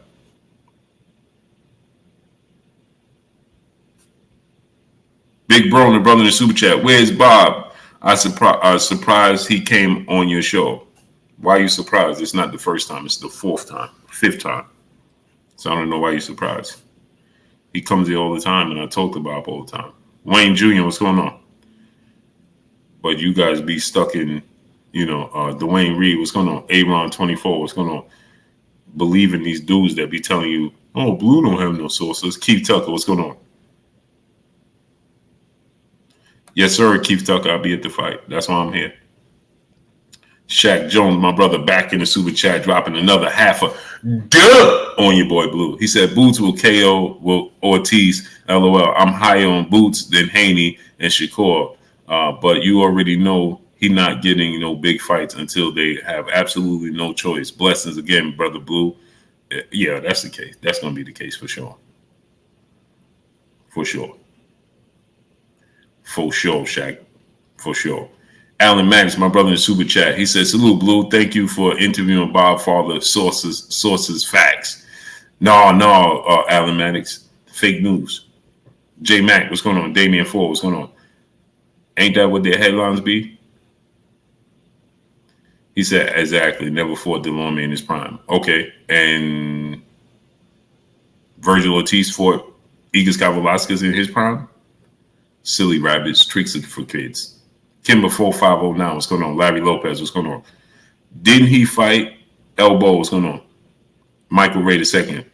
Big Bro and the brother in the super chat. Where's Bob? I surprised he came on your show. Why are you surprised? It's not the first time. It's the 5th time. So I don't know why you're surprised. He comes here all the time, and I talk to Bob all the time. Wayne Jr., what's going on? But you guys be stuck in, Dwayne Reed, what's going on? Aron 24, what's going on? Believing these dudes that be telling you, oh, Blue don't have no sources. Keith Tucker, what's going on? Yes, sir, Keith Tucker. I'll be at the fight. That's why I'm here. Shaq Jones, my brother, back in the super chat, dropping another half a duh on your boy Blue. He said Boots will KO Ortiz. LOL. I'm higher on Boots than Haney and Shakur. But you already know he not getting no big fights until they have absolutely no choice. Blessings again, brother Blue. Yeah, that's the case. That's going to be the case for sure. For sure. For sure, Shaq. For sure. Alan Maddox, my brother in the super chat, he said, salute, Blue. Thank you for interviewing Bob Father. Sources, facts. No, Alan Maddox. Fake news. J Mac, what's going on? Damian Ford, what's going on? Ain't that what their headlines be? He said, exactly. Never fought Delorme in his prime. Okay. And Virgil Ortiz fought Igis Kavalauskas in his prime? Silly rabbits, tricks for kids. Kimber 4509, what's going on? Larry Lopez, what's going on? Didn't he fight Elbow? What's going on? Michael Ray II.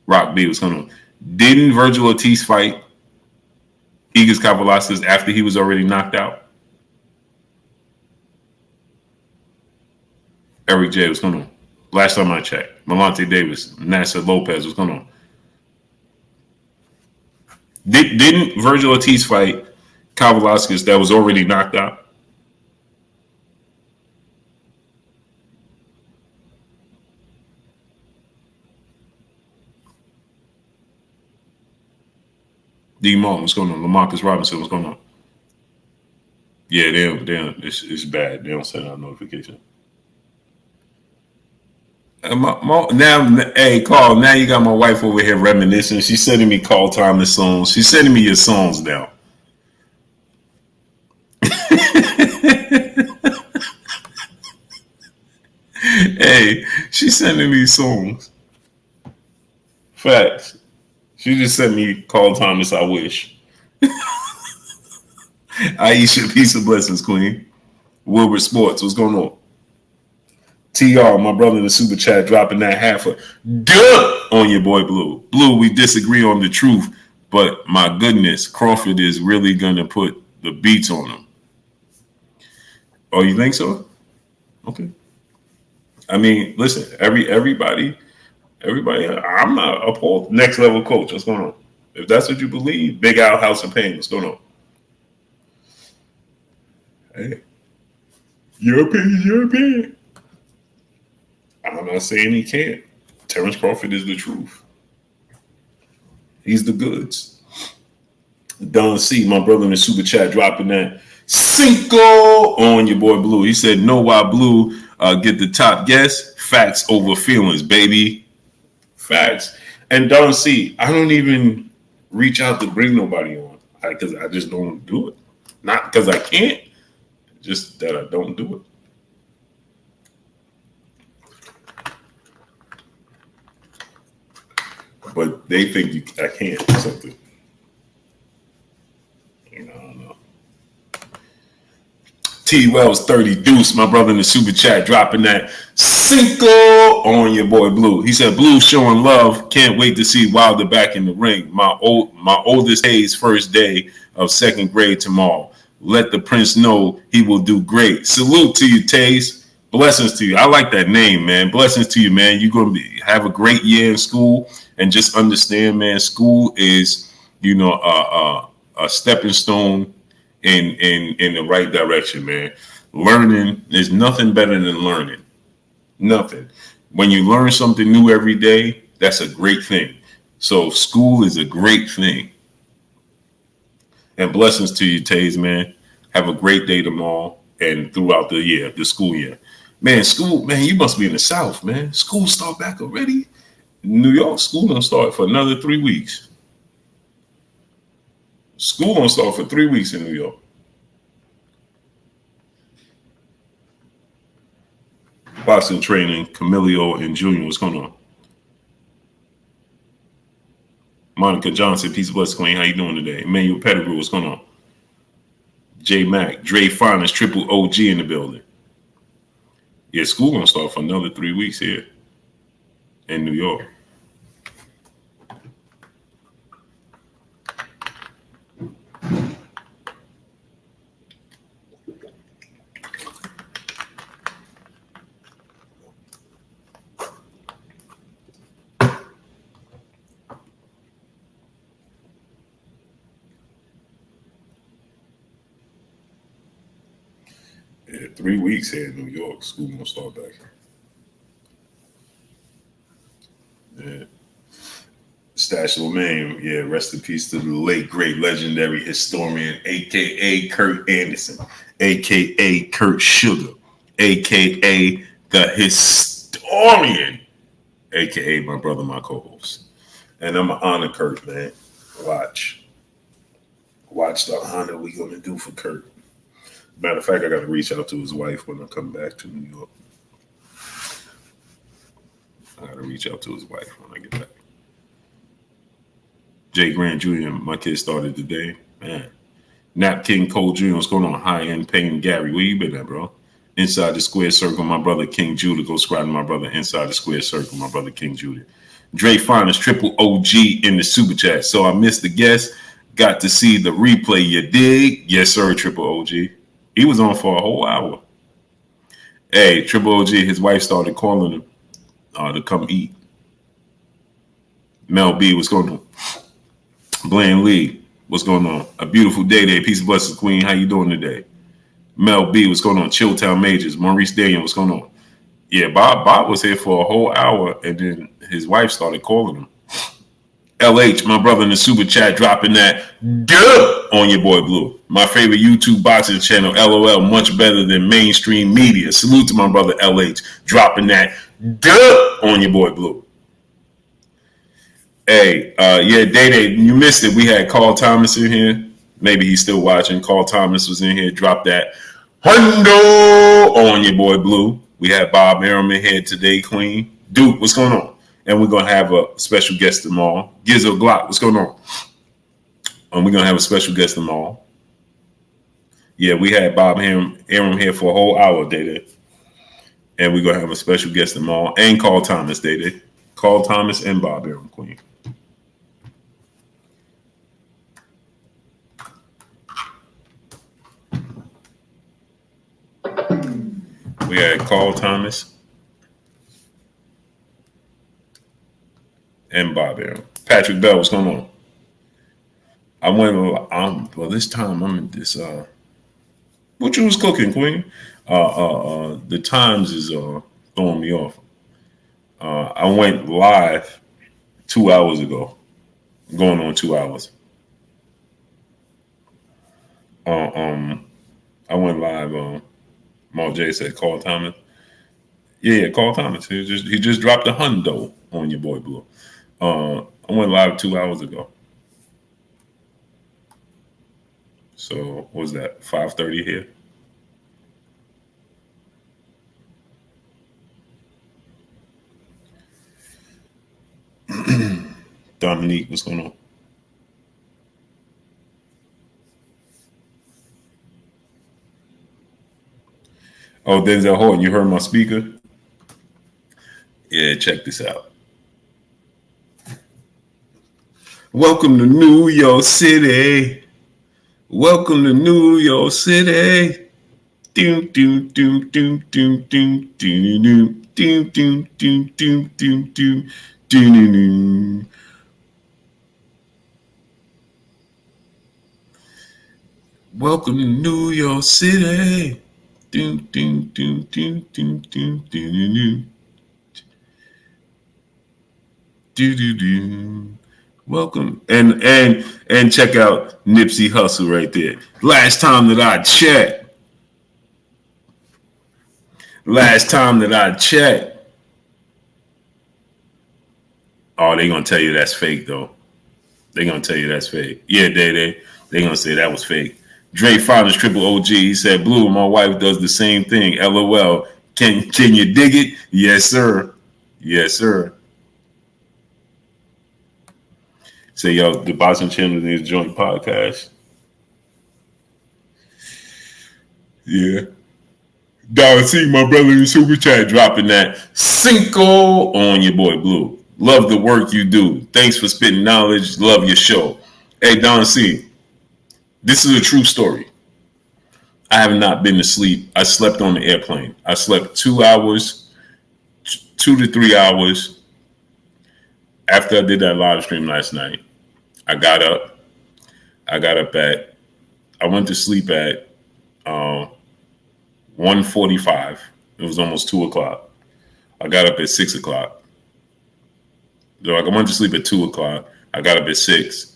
Rock B, what's going on? Didn't Virgil Ortiz fight Igis Kavalauskas after he was already knocked out? Eric J, what's going on? Last time I checked. Malante Davis, Nasser Lopez, what's going on? Didn't Virgil Ortiz fight Kavalauskas that was already knocked out? D. Martin, what's going on? LaMarcus Robinson, what's going on? Yeah, it's bad. They don't send out notification. Hey, Carl, now you got my wife over here reminiscing. She's sending me Carl Thomas songs. She's sending me your songs now. Hey, she's sending me songs. Facts. She just sent me Carl Thomas, I wish. Aisha, peace and blessings, Queen. Wilford Sports, what's going on? TR, my brother in the super chat, dropping that half a duh on your boy Blue. Blue, we disagree on the truth, but my goodness, Crawford is really going to put the beats on him. Oh, you think so? Okay. I mean, listen, everybody, I'm not appalled. Next level coach, what's going on? If that's what you believe, Big Al House of Pain, what's going on? Hey, your opinion. I'm not saying he can't. Terrence Crawford is the truth. He's the goods. Don C, my brother in the super chat, dropping that Cinco on your boy Blue. He said, know why Blue get the top guess? Facts over feelings, baby. Facts. And Don C, I don't even reach out to bring nobody on because I just don't do it. Not because I can't, just that I don't do it. But they think I can't or something. I don't know. T Wells 30 Deuce, my brother in the super chat, dropping that Cinco on your boy Blue. He said, Blue showing love. Can't wait to see Wilder back in the ring. My oldest Hayes first day of second grade tomorrow. Let the prince know he will do great. Salute to you, Taze. Blessings to you. I like that name, man. Blessings to you, man. You're gonna have a great year in school, and just understand, man. School is, a stepping stone in the right direction, man. Learning, there's nothing better than learning. Nothing. When you learn something new every day, that's a great thing. So school is a great thing. And blessings to you, Taze, man. Have a great day tomorrow and throughout the year, the school year. Man, school, man, you must be in the South, man. School start back already? New York, school don't start for another 3 weeks. School don't start for 3 weeks in New York. Boxing training, Camilio and Junior, what's going on? Monica Johnson, peace of blessing, Queen. How you doing today? Emmanuel Pettigrew, what's going on? J Mac, Dre Finest, Triple OG in the building. Yeah, school gonna start for another 3 weeks here in New York. Yeah, 3 weeks here in New York. School gonna start back. Yeah. Stash Lemaine, yeah, rest in peace to the late, great, legendary historian, a.k.a. Kurt Anderson, a.k.a. Kurt Sugar, a.k.a. the historian, a.k.a. my brother, my co-host. And I'm going to honor Kurt, man. Watch the honor we going to do for Kurt. Matter of fact, I got to reach out to his wife when I come back to New York. I got to reach out to his wife when I get back. Jay Grant Jr., my kid started today. Man. Nap King Cole Jr., what's going on? High-end Payne Gary, where you been at, bro? Inside the Square Circle, my brother King Judah. Go subscribe to my brother Inside the Square Circle, my brother King Judah. Dre Finest, Triple OG in the super chat. So I missed the guest. Got to see the replay. You dig? Yes, sir, Triple OG. He was on for a whole hour. Hey, Triple OG, his wife started calling him to come eat. Mel B, what's going on? Blaine Lee, what's going on? A beautiful day there. Peace and blessings, Queen. How you doing today? Mel B, what's going on? Chilltown Majors. Maurice Daniel, what's going on? Yeah, Bob was here for a whole hour, and then his wife started calling him. LH, my brother in the super chat, dropping that duh on your boy Blue. My favorite YouTube boxing channel, LOL, much better than mainstream media. Salute to my brother LH, dropping that duh on your boy Blue. Hey, yeah, Day, you missed it. We had Carl Thomas in here. Maybe he's still watching. Carl Thomas was in here. Drop that hundo on your boy Blue. We had Bob Arum in here today, Queen. Duke, what's going on? And we're going to have a special guest tomorrow. Gizzo Glock, what's going on? And we're going to have a special guest tomorrow. Yeah, we had Bob Arum here for a whole hour, Day. And we're going to have a special guest tomorrow. And Carl Thomas, Day. Carl Thomas and Bob Arum, Queen. We had Carl Thomas and Bob Arum. Patrick Bell, what's going on? I went, well, this time I'm in this, what you was cooking, Queen? The Times is throwing me off. I went live 2 hours ago, going on 2 hours. I went live. Mark J said, "Call Thomas." Yeah, call Thomas. He just dropped a hundo on your boy Blue. I went live 2 hours ago. So what was that 5:30 here? Dominique, what's going on? Oh, Denzel Horton, you heard my speaker? Yeah, check this out. Welcome to New York City. Welcome to New York City. Doom doom doom doom doom doom doom doom doom doom doom doom doom doom doom. Welcome to New York City. Doom doom doom doom doom doom doom doom doom doom. Welcome and check out Nipsey Hussle right there. Last time that I checked. Oh, they gonna tell you that's fake though. They gonna tell you that's fake. Yeah, they gonna say that was fake. Dre Founder's Triple OG. He said, "Blue, my wife does the same thing. LOL. Can you dig it? Yes, sir. Yes, sir." Say, yo, the Boston Channel needs joint podcast. Yeah. Don C, my brother in the super chat, dropping that Cinco on your boy Blue. Love the work you do. Thanks for spitting knowledge. Love your show. Hey, Don C, this is a true story. I have not been to sleep. I slept on the airplane. I slept 2 hours, 2 to 3 hours after I did that live stream last night. I got up. I went to sleep at 1:45. It was almost 2 o'clock. I got up at 6 o'clock. So I went to sleep at 2 o'clock. I got up at 6.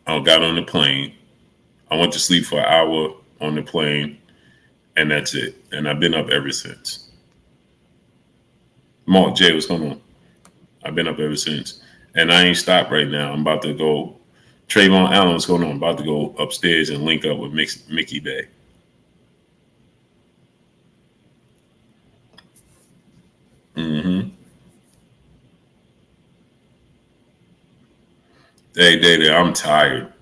I got on the plane. I went to sleep for an hour on the plane, and that's it. And I've been up ever since. Mark J, what's going on? I've been up ever since. And I ain't stopped right now. I'm about to go. Trayvon Allen, what's going on? I'm about to go upstairs and link up with Mickey Bay. Mm-hmm. Hey, I'm tired.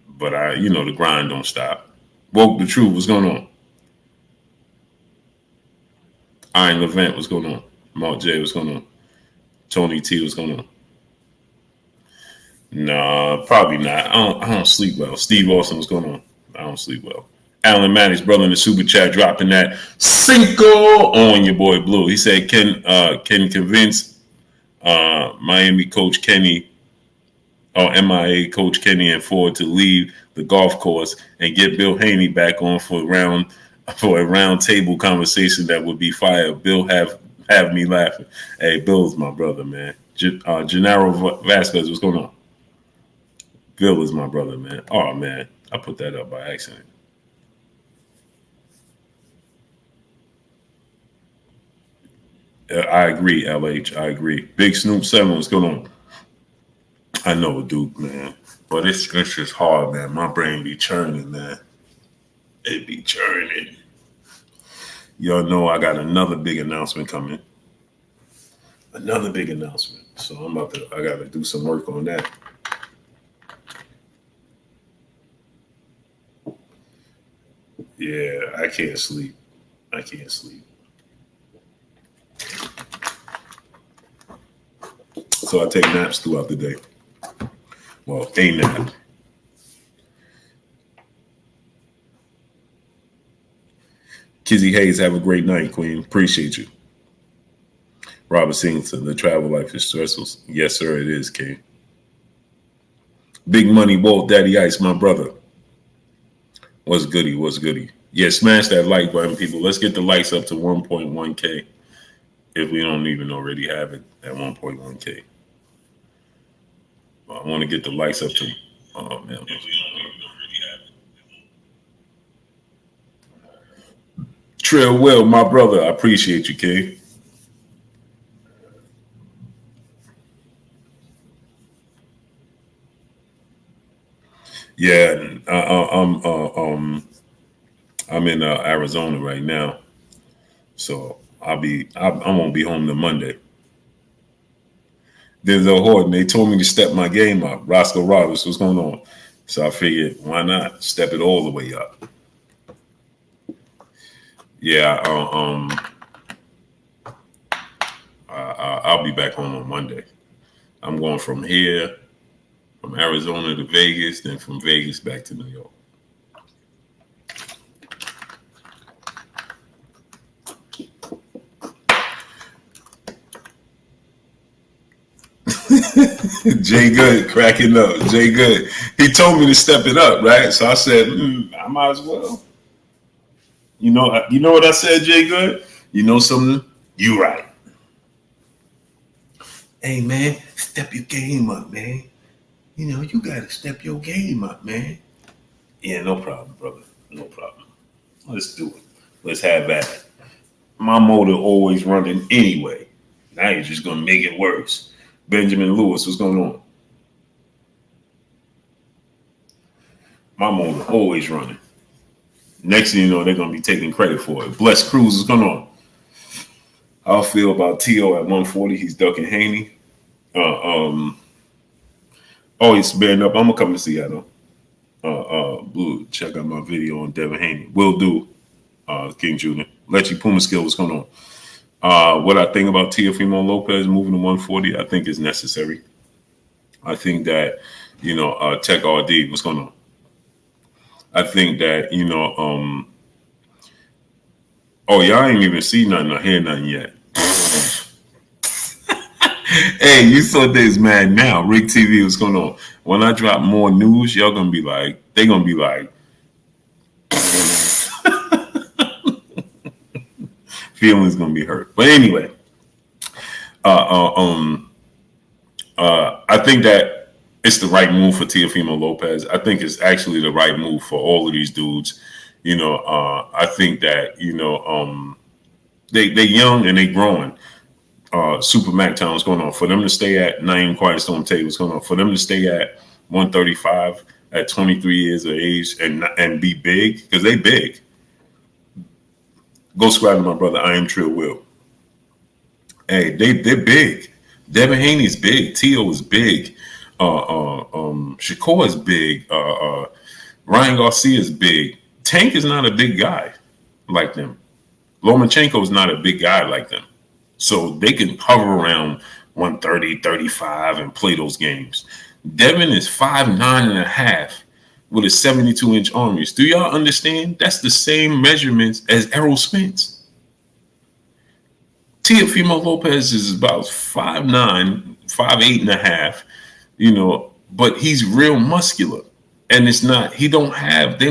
But the grind don't stop. Woke the truth, what's going on? Iron Levant, what's going on? Mark J, what's going on? Tony T, what's going on? Nah, probably not. I don't sleep well. Steve Austin, what's going on? I don't sleep well. Alan Maddox, brother in the super chat, dropping that Cinco on your boy Blue. He said, can convince Miami coach Kenny or MIA coach Kenny and Ford to leave the golf course and get Bill Haney back on for a round table conversation that would be fire. Bill have me laughing. Hey, Bill's my brother, man. Gennaro Vasquez, what's going on? Bill is my brother, man. Oh man, I put that up by accident. I agree, LH. I agree. Big Snoop 7, what's going on? I know, Duke, man. But it's just hard, man. My brain be churning, man. It be churning. Y'all know I got another big announcement coming. Another big announcement. So I got to do some work on that. Yeah, I can't sleep. So I take naps throughout the day. Well, a nap. Kizzy Hayes, have a great night, Queen. Appreciate you. Robert Singleton, the travel life is stressful. Yes, sir, it is, King. Big Money Walt, Daddy Ice, my brother. What's goody? Yeah, smash that like button, people. Let's get the likes up to 1.1K if we don't even already have it at 1.1K. I want to get the likes up to, oh man. Trill Will, my brother, I appreciate you, King. Yeah, I'm in Arizona right now, so I won't be home till Monday. There's a Horton. They told me to step my game up. Roscoe Roberts, what's going on? So I figured, why not step it all the way up? Yeah, I'll be back home on Monday. I'm going from here, from Arizona to Vegas, then from Vegas back to New York. Jay Good cracking up. Jay Good. He told me to step it up, right? So I said, I might as well. You know what I said, Jay Good? You know something? You right. Hey man, step your game up, man. You gotta step your game up, man. Yeah, no problem, brother. No problem. Let's do it. Let's have at it. My motor always running anyway. Now you're just gonna make it worse. Benjamin Lewis, what's going on? My motor always running. Next thing you know, they're gonna be taking credit for it. Bless Cruz, what's going on? I'll feel about T.O. at 140. He's ducking Haney. He's bearing up. I'm gonna come to Seattle. Blue, check out my video on Devin Haney. Will do. King Jr. Lechi Puma Skill, what's going on? What I think about Teofimo Lopez moving to 140, I think is necessary. I think that, Tech RD, what's going on? I think that, y'all ain't even see nothing or hear nothing yet. Hey, you saw this, man, now. Rick TV, what's going on? When I drop more news, y'all gonna be like, they're gonna be like, feelings gonna be hurt. But anyway, I think that it's the right move for Teofimo Lopez. I think it's actually the right move for all of these dudes. I think that they young and they growing. Super Mac Town, what's going on? For them to stay at, Naeem Quiet Storm Tate, what's going on? For them to stay at 135 at 23 years of age and be big, because they big. Go subscribe to my brother, I Am Trill Will. Hey, they're big. Devin Haney's big. T.O. is big. Shakur is big. Ryan Garcia is big. Tank is not a big guy like them. Lomachenko is not a big guy like them. So they can hover around 130, 35 and play those games. Devin is 5'9" and a half with a 72-inch arm reach. Do y'all understand? That's the same measurements as Errol Spence. Teofimo Lopez is about 5'9", 5'8" and a half, but he's real muscular. And they don't have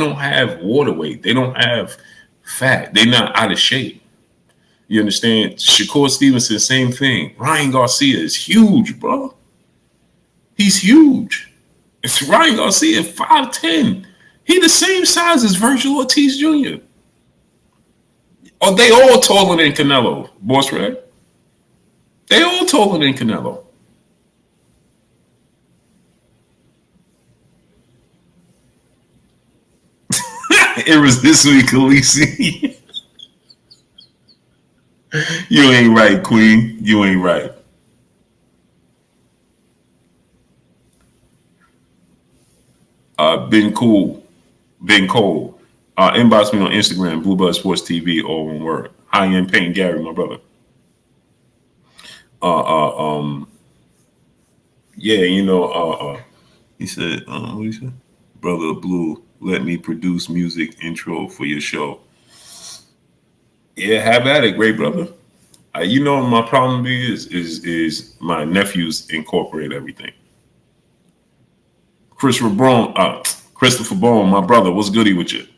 water weight. They don't have fat. They're not out of shape. You understand? Shakur Stevenson, same thing. Ryan Garcia is huge, bro. He's huge. It's Ryan Garcia, 5'10". He the same size as Virgil Ortiz Jr. Are they all taller than Canelo, Boss Red? They all taller than Canelo. Irresistibly Khaleesi. You ain't right, Queen. You ain't right. Ben Cole. Inbox me on Instagram, Blue Blood Sports TV, all one word. High End Paint Gary, my brother. He said, what he said? Brother Blue, let me produce music intro for your show. Yeah, have at it, great brother. My problem is my nephews incorporate everything. Christopher Bone, my brother, what's goody with you?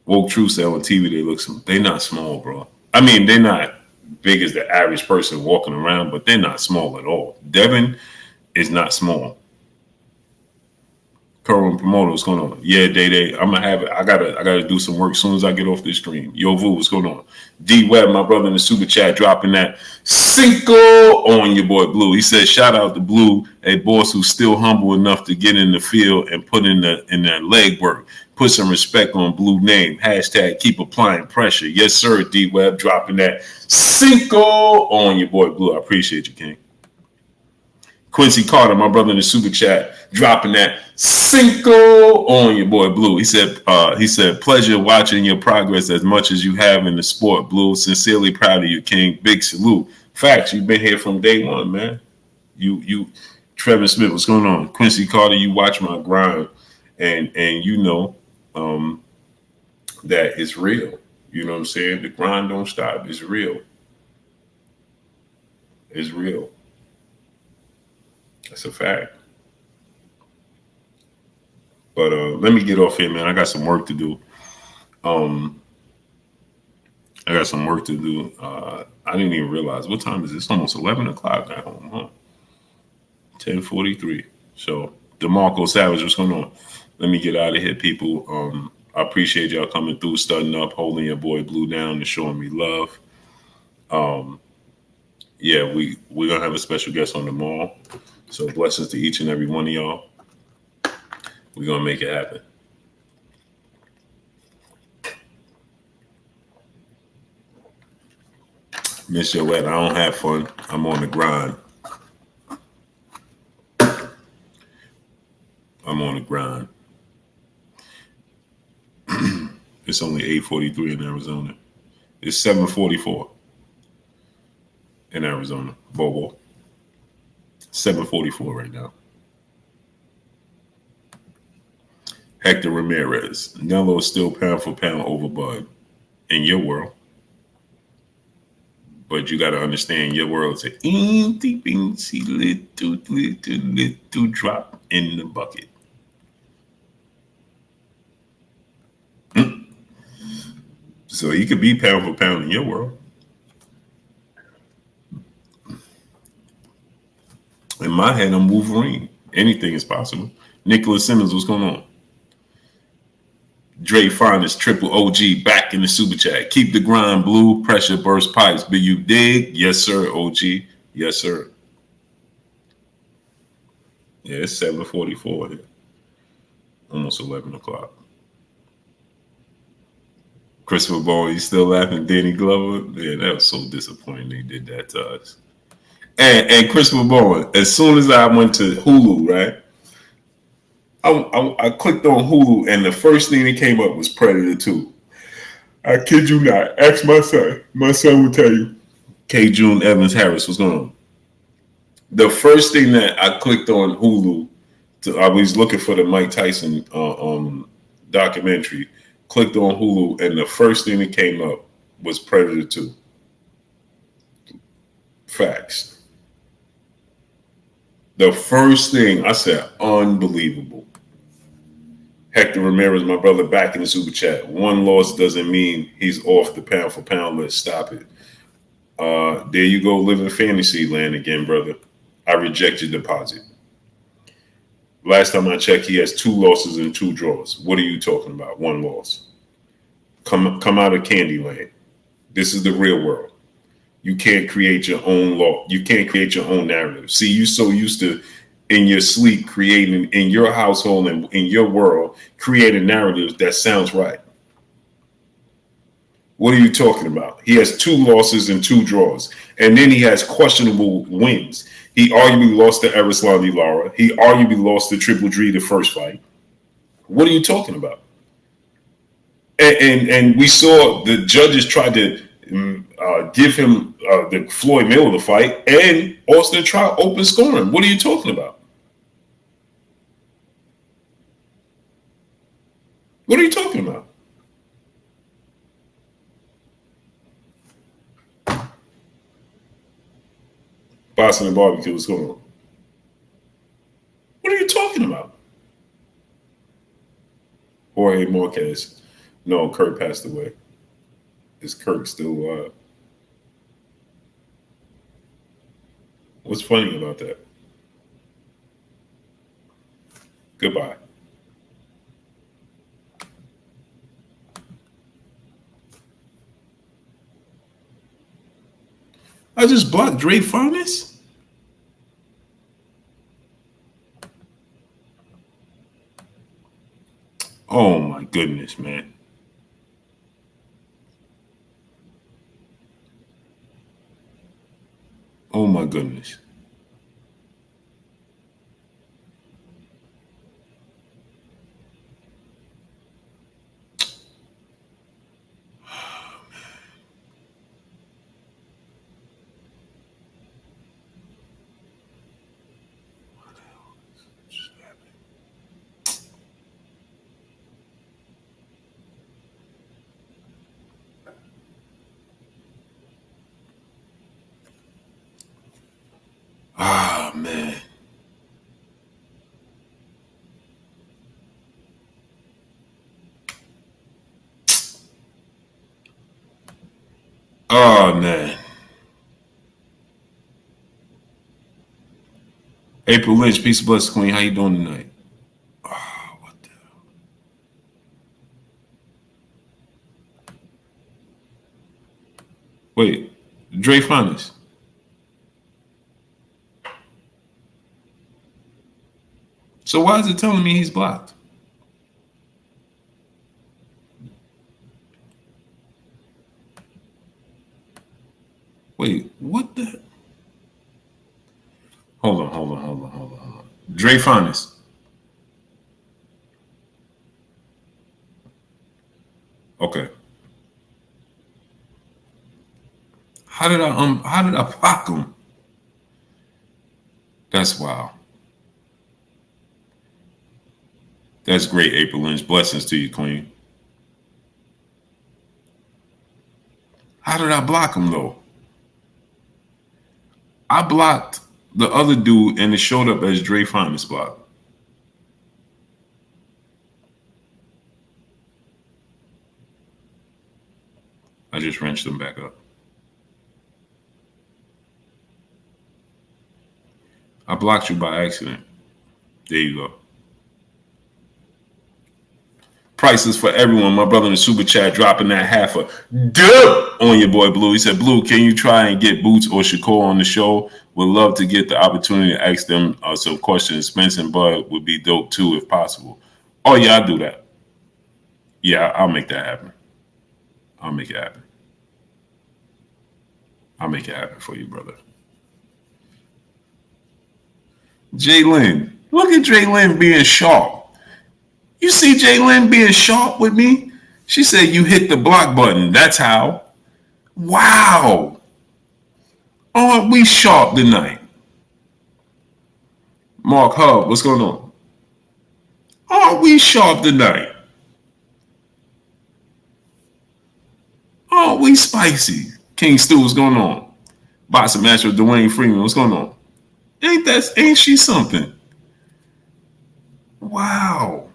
Woke True said on TV they're not small, bro. I mean, they're not big as the average person walking around, but they're not small at all. Devin is not small. Current promoter, what's going on? Yeah, Day. I'm gonna have it. I gotta do some work as soon as I get off this stream. Yo, Vu, what's going on? D Web, my brother in the super chat, dropping that Cinco on your boy Blue. He said, shout out to Blue, a boss who's still humble enough to get in the field and put in that leg work. Put some respect on Blue name. Hashtag keep applying pressure. Yes, sir, D Web, dropping that Cinco on your boy Blue. I appreciate you, King. Quincy Carter, my brother in the super chat, dropping that Cinco on your boy Blue. He said, pleasure watching your progress as much as you have in the sport, Blue. Sincerely proud of you, King. Big salute. Facts, you've been here from day one, man. You, Trevor Smith, what's going on? Quincy Carter, you watch my grind, and you know that it's real. You know what I'm saying? The grind don't stop. It's real. It's real. That's a fact. But let me get off here, man. I got some work to do. I didn't even realize. What time is it? It's almost 11 o'clock at home, huh? 10:43. So, DeMarco Savage, what's going on? Let me get out of here, people. I appreciate y'all coming through, studying up, holding your boy Blue down, and showing me love. Yeah, we're going to have a special guest on tomorrow. So blessings to each and every one of y'all. We're going to make it happen. Miss Joette, I don't have fun. I'm on the grind. It's only 8:43 in Arizona. It's 7:44 in Arizona. Bobo. 7:44 right now. Hector Ramirez. Nello is still pound for pound over Bud in your world. But you got to understand, your world is an itty bitty little drop in the bucket. So he could be pound for pound in your world. In my head, I'm Wolverine. Anything is possible. Nicholas Simmons, what's going on? Dre Finest, Triple OG, back in the super chat. Keep the grind, Blue. Pressure burst pipes. But you dig? Yes, sir, OG. Yes, sir. Yeah, it's 7:44 here. Almost 11 o'clock. Christopher Bowen, you still laughing? Danny Glover? Yeah, that was so disappointing they did that to us. And Christopher Bowen, as soon as I went to Hulu, right? I clicked on Hulu, and the first thing that came up was Predator 2. I kid you not. Ask my son. My son will tell you. K. June Evans Harris, what's going on? The first thing that I clicked on Hulu, I was looking for the Mike Tyson documentary. Clicked on Hulu, and the first thing that came up was Predator 2. Facts. The first thing I said, unbelievable. Hector Ramirez, my brother, back in the super chat. One loss doesn't mean he's off the pound for pound list. Stop it. There you go, living fantasy land again, brother. I reject your deposit. Last time I checked, he has 2 losses and 2 draws. What are you talking about? 1 loss. Come out of Candyland. This is the real world. You can't create your own law. You can't create your own narrative. See, you're so used to, in your sleep, creating in your household and in your world, creating narratives that sounds right. What are you talking about? He has 2 losses and 2 draws. And then he has questionable wins. He arguably lost to Erislandy Lara. He arguably lost to Triple G the first fight. What are you talking about? And we saw the judges tried to give him the Floyd Mayweather fight, and Austin Trout open scoring. What are you talking about? What are you talking about? Boston and Barbecue, what's going on? What are you talking about? Jorge Marquez. No, Kirk passed away. Is Kirk still alive? What's funny about that? Goodbye. I just blocked Dre Finest. Oh my goodness, man. Oh my goodness. Ah, man. Oh, man. April Lynch, peace and blessings, Queen. How you doing tonight? Oh, what the hell? Wait, Dre Finest. So why is it telling me he's blocked? Wait, what the? Hold on. Dre Finest. Okay. How did I block him? That's wild. That's great, April Lynch. Blessings to you, Queen. How did I block him though? I blocked the other dude and it showed up as Dre Finest block. I just wrenched them back up. I blocked you by accident. There you go. Prices for everyone. My brother in the super chat dropping that half a dub on your boy Blue. He said, Blue, can you try and get Boots or Shakur on the show? Would love to get the opportunity to ask them some questions. Spence and Bud would be dope too if possible. Oh, yeah, I'll do that. Yeah, I'll make that happen. I'll make it happen. I'll make it happen for you, brother. Jalen. Look at Jalen being sharp. You see Jalen being sharp with me? She said you hit the block button. That's how. Wow. Aren't we sharp tonight? Mark Hub, what's going on? Aren't we sharp tonight? Aren't we spicy? King Stu, what's going on? Boxing match with Dwayne Freeman, what's going on? Ain't she something? Wow.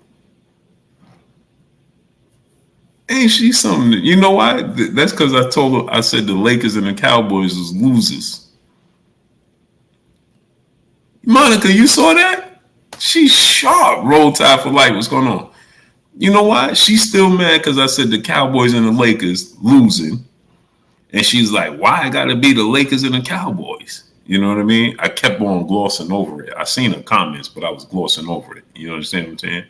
Ain't she something? You know why? That's because I said the Lakers and the Cowboys was losers. Monica, you saw that? She's sharp. Roll Tide for life. What's going on? You know why? She's still mad because I said the Cowboys and the Lakers losing. And she's like, why I gotta be the Lakers and the Cowboys? You know what I mean? I kept on glossing over it. I seen her comments, but I was glossing over it. You understand what I'm saying?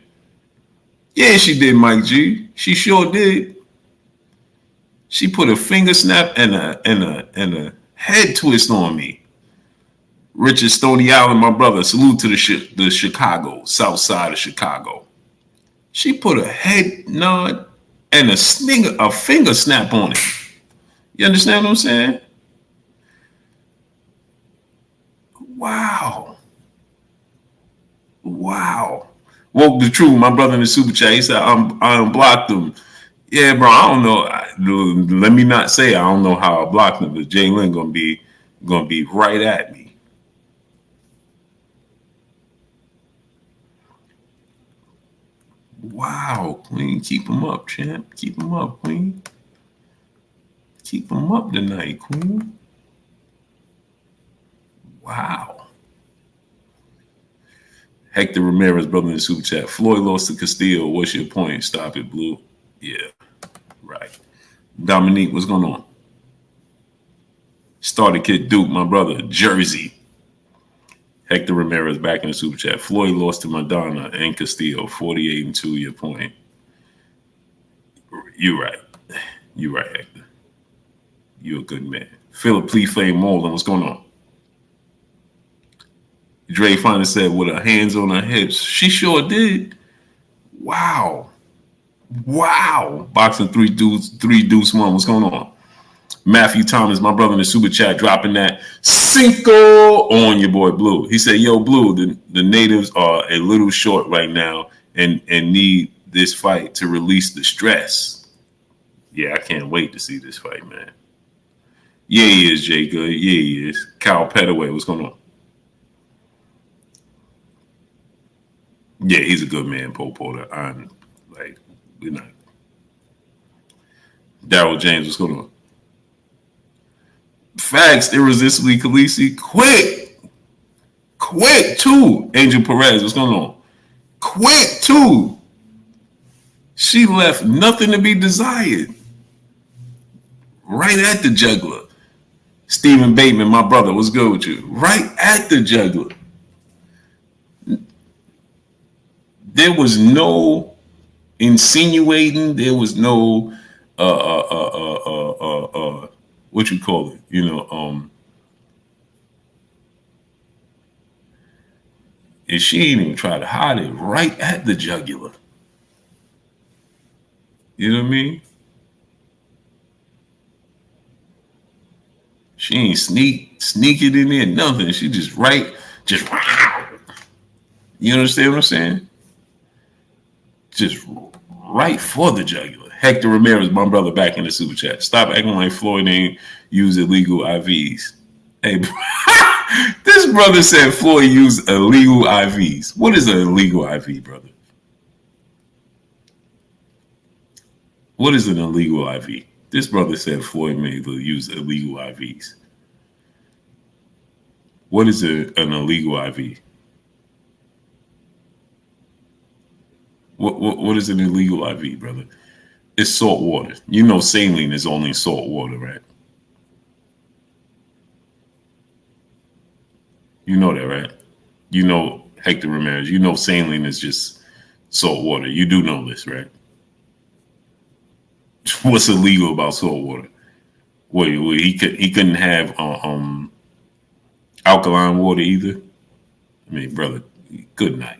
Yeah, she did, Mike G. She sure did. She put a finger snap and a head twist on me. Richard Stony Island, my brother. Salute to the Chicago, south side of Chicago. She put a head nod and a finger snap on it. You understand what I'm saying? Wow. Woke the truth, my brother in the super chat. He said, I unblocked him. Yeah, bro, I don't know. Let me not say I don't know how I blocked him, but Jalen gonna be right at me. Wow, Queen, keep him up, champ. Keep him up, Queen. Keep him up tonight, Queen. Wow. Hector Ramirez, brother in the super chat. Floyd lost to Castillo. What's your point? Stop it, Blue. Yeah, right. Dominique, what's going on? Starter Kid Duke, my brother. Jersey. Hector Ramirez back in the super chat. Floyd lost to Madonna and Castillo. 48-2, your point. You're right. You're right, Hector. You're a good man. Philip Lee Flame Molden, what's going on? Dre finally said, with her hands on her hips. She sure did. Wow. Boxing 3 Deuce 1. What's going on? Matthew Thomas, my brother in the super chat, dropping that Cinco on your boy Blue. He said, yo, Blue, the natives are a little short right now and need this fight to release the stress. Yeah, I can't wait to see this fight, man. Yeah, he is, Jay Good. Yeah, he is. Kyle Petaway, what's going on? Yeah, he's a good man, Poe Porter. We're not. Daryl James, what's going on? Facts, irresistibly Khaleesi. Quick, too. Angel Perez, what's going on? Quick, too. She left nothing to be desired. Right at the juggler. Stephen Bateman, my brother, what's good with you? Right at the juggler. There was no insinuating. There was no what you call it? And she didn't even try to hide it. Right at the jugular. You know what I mean? She ain't sneak it in there, nothing. She just you understand what I'm saying? Just right for the jugular. Hector Ramirez, my brother, back in the super chat. Stop acting like Floyd ain't use illegal IVs. Hey, this brother said Floyd used illegal IVs. What is an illegal IV, brother? What is an illegal IV? This brother said Floyd may use illegal IVs. What is an illegal IV? What is an illegal IV, brother? It's salt water. You know saline is only salt water, right? You know that, right? You know Hector Ramirez. You know saline is just salt water. You do know this, right? What's illegal about salt water? He couldn't have alkaline water either. I mean, brother, good night.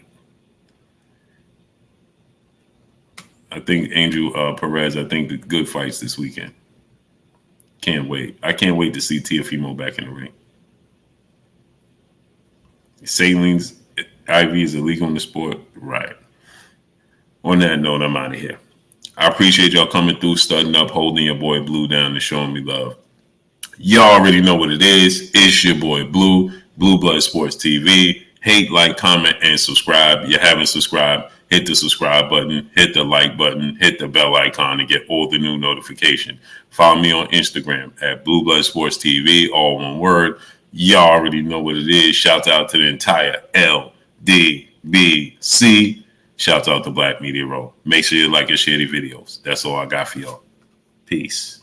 I think Angel Perez. I think the good fights this weekend. Can't wait. I can't wait to see Teofimo back in the ring. Saline's IV is illegal in the sport, right? On that note, I'm out of here. I appreciate y'all coming through, studying up, holding your boy Blue down, and showing me love. Y'all already know what it is. It's your boy Blue, Blue Blood Sports TV. Hate, like, comment, and subscribe. If you haven't subscribed, hit the subscribe button, hit the like button, hit the bell icon to get all the new notification. Follow me on Instagram at Blue Blood Sports TV, all one word. Y'all already know what it is. Shout out to the entire LDBC. Shout out to Black Media Row. Make sure you like and share the videos. That's all I got for y'all. Peace.